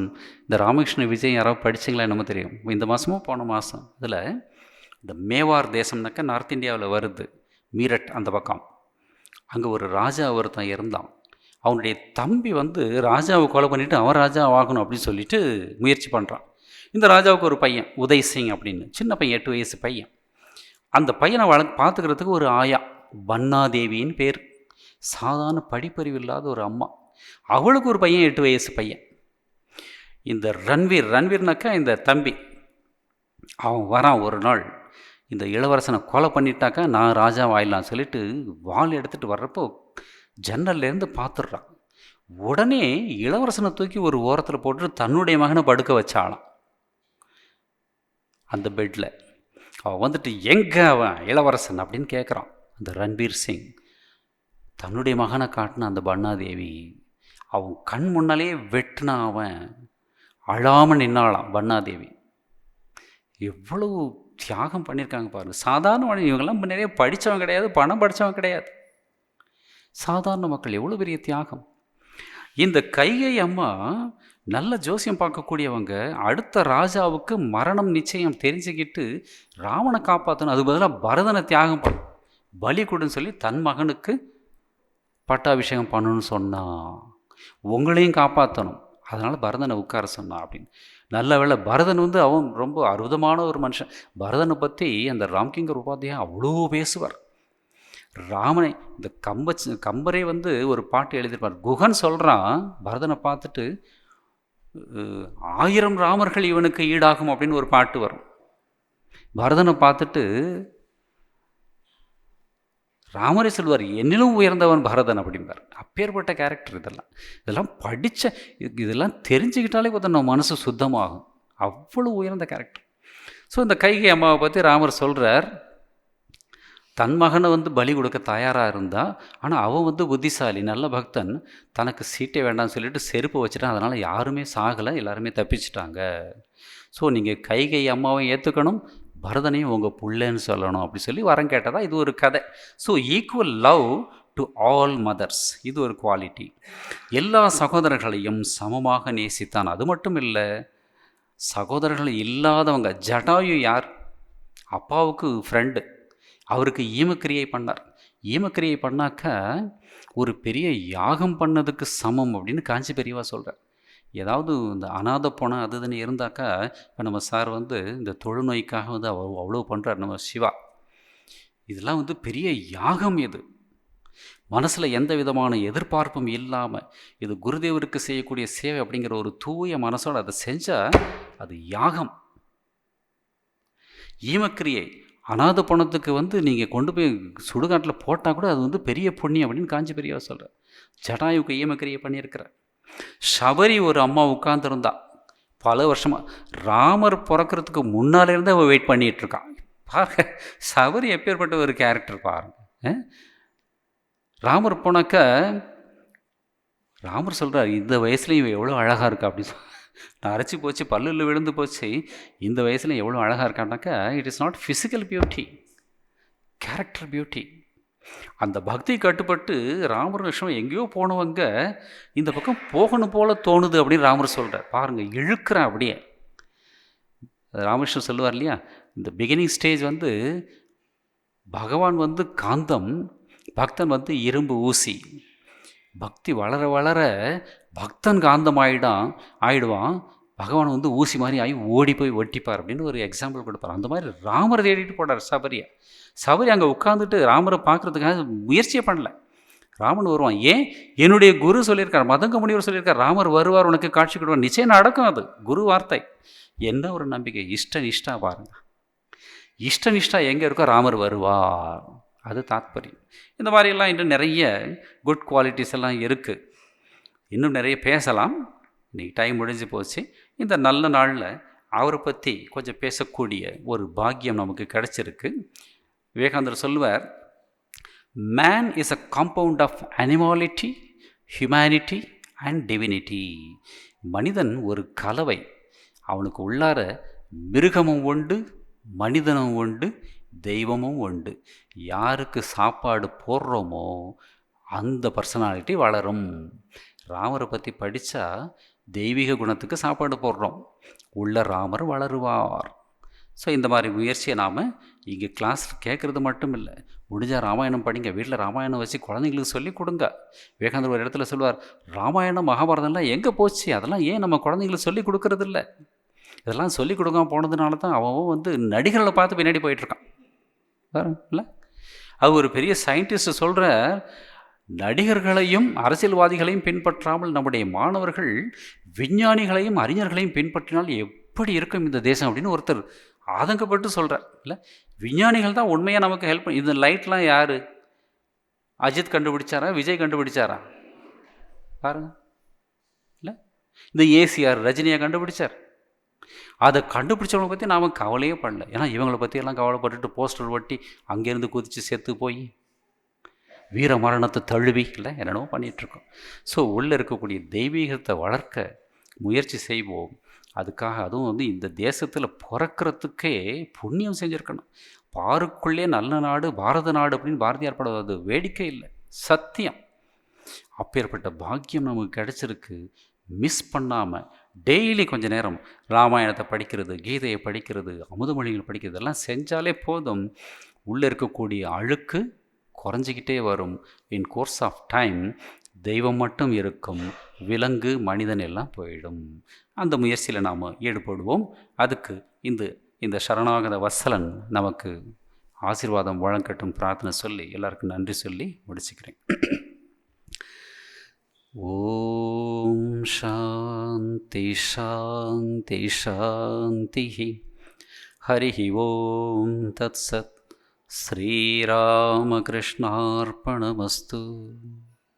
இந்த ராமகிருஷ்ண விஜய் யாராவது படிச்சிங்களா என்னமோ தெரியும். இந்த மாதமும் போன மாதம் இதில் இந்த மேவார் தேசம்னாக்கா நார்த் இந்தியாவில் வருது, மீரட் அந்த பக்கம். அங்கே ஒரு ராஜா ஒருத்தன் இருந்தான். அவனுடைய தம்பி வந்து ராஜாவை கொலை பண்ணிவிட்டு அவன் ராஜா ஆகணும் அப்படின்னு சொல்லிட்டு முயற்சி பண்ணுறான். இந்த ராஜாவுக்கு ஒரு பையன் உதய் சிங் அப்படின்னு, சின்ன பையன், 8 வயசு பையன். அந்த பையனை பார்த்துக்கிறதுக்கு ஒரு ஆயா, பன்னாதேவின்னு பேர். சாதாரண படிப்பறிவு இல்லாத ஒரு அம்மா. அவளுக்கு ஒரு பையன், 8 வயசு பையன். இந்த ரன்வீர்னாக்கா இந்த தம்பி, அவன் வரான் ஒரு நாள். இந்த இளவரசனை கொலை பண்ணிட்டாக்கா நான் ராஜா ஆயிடலாம் சொல்லிட்டு வாள் எடுத்துகிட்டு வர்றப்போ ஜன்னல்லேருந்து பார்த்துடுறான். உடனே இளவரசனை தூக்கி ஒரு ஓரத்தில் போட்டு தன்னுடைய மகனை படுக்க வச்சாலாம் அந்த பெட்டில். அவன் வந்துட்டு எங்கே அவன் இளவரசன் அப்படின்னு கேட்குறான். அந்த ரன்வீர் சிங் தன்னுடைய மகனை காட்டின அந்த பன்னாதேவி அவன் கண் முன்னாலே வெட்டினா. அவன் அழாமல் நின்னாலாம் பன்னாதேவி. எவ்வளவு தியாகம் பண்ணியிருக்காங்க பாருங்கள். சாதாரண இவங்கெல்லாம் நிறைய படித்தவங்க கிடையாது, பணம் படித்தவங்க கிடையாது, சாதாரண மக்கள். எவ்வளோ பெரிய தியாகம். இந்த கைகை அம்மா நல்ல ஜோசியம் பார்க்கக்கூடியவங்க. அடுத்த ராஜாவுக்கு மரணம் நிச்சயம் தெரிஞ்சுக்கிட்டு ராவனை காப்பாற்றணும், அது பதிலாக பரதனை தியாகம் பண்ண பலி கொடுன்னு சொல்லி தன் மகனுக்கு பட்டாபிஷேகம் பண்ணணும்னு சொன்னா. உங்களையும் காப்பாற்றணும், அதனால் பரதனை உட்கார சொன்னான் அப்படின்னு. நல்ல வேளை பரதன் வந்து அவன் ரொம்ப அற்புதமான ஒரு மனுஷன். பரதனை பற்றி அந்த ராம்கிங்கர் உபாத்தியா அவ்வளோ பேசுவார். ராமனை இந்த கம்பரே வந்து ஒரு பாட்டு எழுதியிருப்பார். குகன் சொல்கிறான் பரதனை பார்த்துட்டு, 1000 ராமர்கள் இவனுக்கு ஈடாகும் அப்படின்னு ஒரு பாட்டு வரும். பரதனை பார்த்துட்டு ராமரே சொல்வார், என்னிலும் உயர்ந்தவன் பரதன் அப்படிம்பார். அப்பேற்பட்ட கேரக்டர். இதெல்லாம் படித்த இதெல்லாம் தெரிஞ்சுக்கிட்டாலே பார்த்தா நம்ம மனசு சுத்தமாகும். அவ்வளோ உயர்ந்த கேரக்டர். ஸோ இந்த கைகை அம்மாவை பற்றி ராமர் சொல்கிறார், தன் மகனை வந்து பலி கொடுக்க தயாராக இருந்தால், ஆனால் அவன் வந்து புத்திசாலி, நல்ல பக்தன், தனக்கு சீட்டே வேண்டாம்னு சொல்லிட்டு செருப்பு வச்சுட்டான். அதனால் யாருமே சாகலை, எல்லாருமே தப்பிச்சிட்டாங்க. ஸோ நீங்கள் கைகை அம்மாவை ஏற்றுக்கணும், பரதனையும் உங்கள் புள்ளன்னு சொல்லணும் அப்படி சொல்லி வரம் கேட்டதா இது ஒரு கதை. So equal love to all mothers, இது ஒரு குவாலிட்டி. எல்லா சகோதரர்களையும் சமமாக நேசித்தான். அது மட்டும் இல்லை, சகோதரர்கள் இல்லாதவங்க. ஜடாயு யார்? அப்பாவுக்கு ஃப்ரெண்டு. அவருக்கு ஈமக்கிரியை பண்ணார். ஈமக்கிரியை பண்ணாக்க ஒரு பெரிய யாகம் பண்ணதுக்கு சமம் அப்படின்னு காஞ்சி பெரியவா சொல்கிறார். ஏதாவது இந்த அநாத போனால் அது இதுன்னு இருந்தாக்கா, இப்போ நம்ம சார் வந்து இந்த தொழுநோய்க்காக வந்து அவ்வளோ பண்ணுறார் நம்ம சிவா. இதெல்லாம் வந்து பெரிய யாகம். இது மனசில் எந்த விதமான எதிர்பார்ப்பும் இல்லாமல் இது குருதேவருக்கு செய்யக்கூடிய சேவை அப்படிங்கிற ஒரு தூய மனசோடு அதை செஞ்சால் அது யாகம். ஈமக்கிரியை அநாத பணத்துக்கு வந்து நீங்கள் கொண்டு போய் சுடுகாட்டில் போட்டால் கூட அது வந்து பெரிய புண்ணியம் அப்படின்னு காஞ்சி பெரியவா சொல்கிறார். ஜடாயுக்கு ஈமக்கிரியை பண்ணியிருக்கிறார். சபரி ஒரு அம்மா உட்கார்ந்துருந்தா பல வருஷமாக. ராமர் பிறக்கிறதுக்கு முன்னாலேருந்து அவள் வெயிட் பண்ணிகிட்ருக்கான். பாருங்க, சபரி எப்பேற்பட்ட ஒரு கேரக்டர் பாருங்க. ராமர் போனாக்க ராமர் சொல்கிறார், இந்த வயசுலேயும் இவன் எவ்வளோ அழகாக இருக்கா அப்படின்னு சொல்லி. நான் அரைச்சி போச்சு, பல்லில் விழுந்து போச்சு, இந்த வயசில் எவ்வளோ அழகாக இருக்கான்னாக்கா it is not physical beauty, character beauty. அந்த பக்தி கட்டுப்பட்டு ராமர் விஷயம் எங்கேயோ போனவங்க இந்த பக்கம் போகணும் போல தோணுது அப்படின்னு ராமர் சொல்கிறார். பாருங்கள், இழுக்கிறேன் அப்படியே. ராமகிருஷ்ணன் சொல்லுவார் இல்லையா, இந்த பிகினிங் ஸ்டேஜ் வந்து பகவான் வந்து காந்தம், பக்தன் வந்து இரும்பு ஊசி. பக்தி வளர வளர பக்தன் காந்தம் ஆயிடுவான், பகவான் வந்து ஊசி மாதிரி ஆகி ஓடி போய் ஒட்டிப்பார் அப்படின்னு ஒரு எக்ஸாம்பிள் கொடுப்பார். அந்த மாதிரி ராமரை தேடிட்டு போனார் சபரி. அங்கே உட்காந்துட்டு ராமரை பார்க்குறதுக்காக முயற்சியே பண்ணல. ராமன் வருவான். ஏன்? என்னுடைய குரு சொல்லியிருக்கார், மதங்க முனிவர் சொல்லியிருக்கார், ராமர் வருவார், உனக்கு காட்சி கொடுவார், நிச்சயம் நடக்கும். அது குரு வார்த்தை. என்ன ஒரு நம்பிக்கை. இஷ்டா பாருங்க, இஷ்டா எங்கே இருக்கோ ராமர் வருவார், அது தாத்பரியம். இந்த மாதிரியெல்லாம் இன்னும் நிறைய குட் குவாலிட்டிஸ் எல்லாம் இருக்குது. இன்னும் நிறைய பேசலாம். இன்றைக்கி டைம் முடிஞ்சு போச்சு. இந்த நல்ல நாளில் அவரை பற்றி கொஞ்சம் பேசக்கூடிய ஒரு பாக்கியம் நமக்கு கிடச்சிருக்கு. விவேகானந்தர் சொல்லுவார், man is a compound of animality, humanity and divinity. மனிதன் ஒரு கலவை. அவனுக்கு உள்ளார மிருகமும் உண்டு, மனிதனும் உண்டு, தெய்வமும் உண்டு. யாருக்கு சாப்பாடு போடுறோமோ அந்த பர்சனாலிட்டி வளரும். ராமரை பற்றி படித்தா தெய்வீக குணத்துக்கு சாப்பாடு போடுறோம். உள்ள ராமர் வளருவார். ஸோ இந்த மாதிரி முயற்சியை நாம் இங்கே கிளாஸில் கேட்குறது மட்டும் இல்லை, முடிஞ்சால் ராமாயணம் படிங்க. வீட்டில் ராமாயணம் வச்சு குழந்தைங்களுக்கு சொல்லிக் கொடுங்க. விவேகானந்தர் ஒரு இடத்துல சொல்லுவார், ராமாயணம் மகாபாரதம்லாம் எங்கே போச்சு, அதெல்லாம் ஏன் நம்ம குழந்தைங்களுக்கு சொல்லிக் கொடுக்கறதில்ல? இதெல்லாம் சொல்லிக் கொடுக்காம போனதுனால தான் அவன் நடிகர்களை பார்த்து பின்னாடி போயிட்டுருக்கான். இல்லை, அது ஒரு பெரிய சயின்டிஸ்ட் சொல்கிற, நடிகர்களையும் அரசியல்வாதிகளையும் பின்பற்றாமல் நம்முடைய மாணவர்கள் விஞ்ஞானிகளையும் அறிஞர்களையும் பின்பற்றினால் எப்படி இருக்கும் இந்த தேசம் அப்படின்னு ஒருத்தர் ஆதங்கப்பட்டு சொல்கிறார். இல்லை, விஞ்ஞானிகள் தான் உண்மையாக நமக்கு ஹெல்ப் பண்ணி. இந்த லைட்லாம் யார்? அஜித் கண்டுபிடிச்சாரா, விஜய் கண்டுபிடிச்சாரா? பாருங்க. இல்லை, இந்த ஏசி யார்? ரஜினியை கண்டுபிடிச்சார். அதை கண்டுபிடிச்சவங்களை பற்றி நாம் கவலையே பண்ணல. ஏன்னா இவங்களை பற்றியெல்லாம் கவலைப்பட்டுட்டு போஸ்டர் ஒட்டி அங்கேருந்து குதித்து செத்து போய் வீர மரணத்தை தழுவி இல்லை என்னென்னோ பண்ணிகிட்ருக்கோம். ஸோ உள்ளே இருக்கக்கூடிய தெய்வீகத்தை வளர்க்க முயற்சி செய்வோம். அதுக்காக அதுவும் இந்த தேசத்தில் பிறக்கிறதுக்கே புண்ணியம் செஞ்சுருக்கணும். பாருக்குள்ளே நல்ல நாடு பாரத நாடு அப்படின்னு பாரதியார் படம், அது வேடிக்கை இல்லை, சத்தியம். அப்பேற்பட்ட பாக்கியம் நமக்கு கிடச்சிருக்கு. மிஸ் பண்ணாமல் டெய்லி கொஞ்சம் நேரம் ராமாயணத்தை படிக்கிறது, கீதையை படிக்கிறது, அமுதமொழிகள் படிக்கிறது எல்லாம் செஞ்சாலே போதும். உள்ளே இருக்கக்கூடிய அழுக்கு குறைஞ்சிக்கிட்டே வரும். இன் கோர்ஸ் ஆஃப் டைம் தெய்வம் மட்டும் இருக்கும், விலங்கு மனிதன் எல்லாம் போயிடும். அந்த முயற்சியில் நாம் ஈடுபடுவோம். அதுக்கு இந்த சரணாகத வத்சலன் நமக்கு ஆசீர்வாதம் வழங்கட்டும் பிரார்த்தனை சொல்லி எல்லாருக்கும் நன்றி சொல்லி முடிச்சுக்கிறேன். ஓம் சாந்தி சாந்தி சாந்தி. ஹரி ஓம் தத் சத். ஸ்ரீராமகிருஷ்ணார்ப்பணமஸ்து.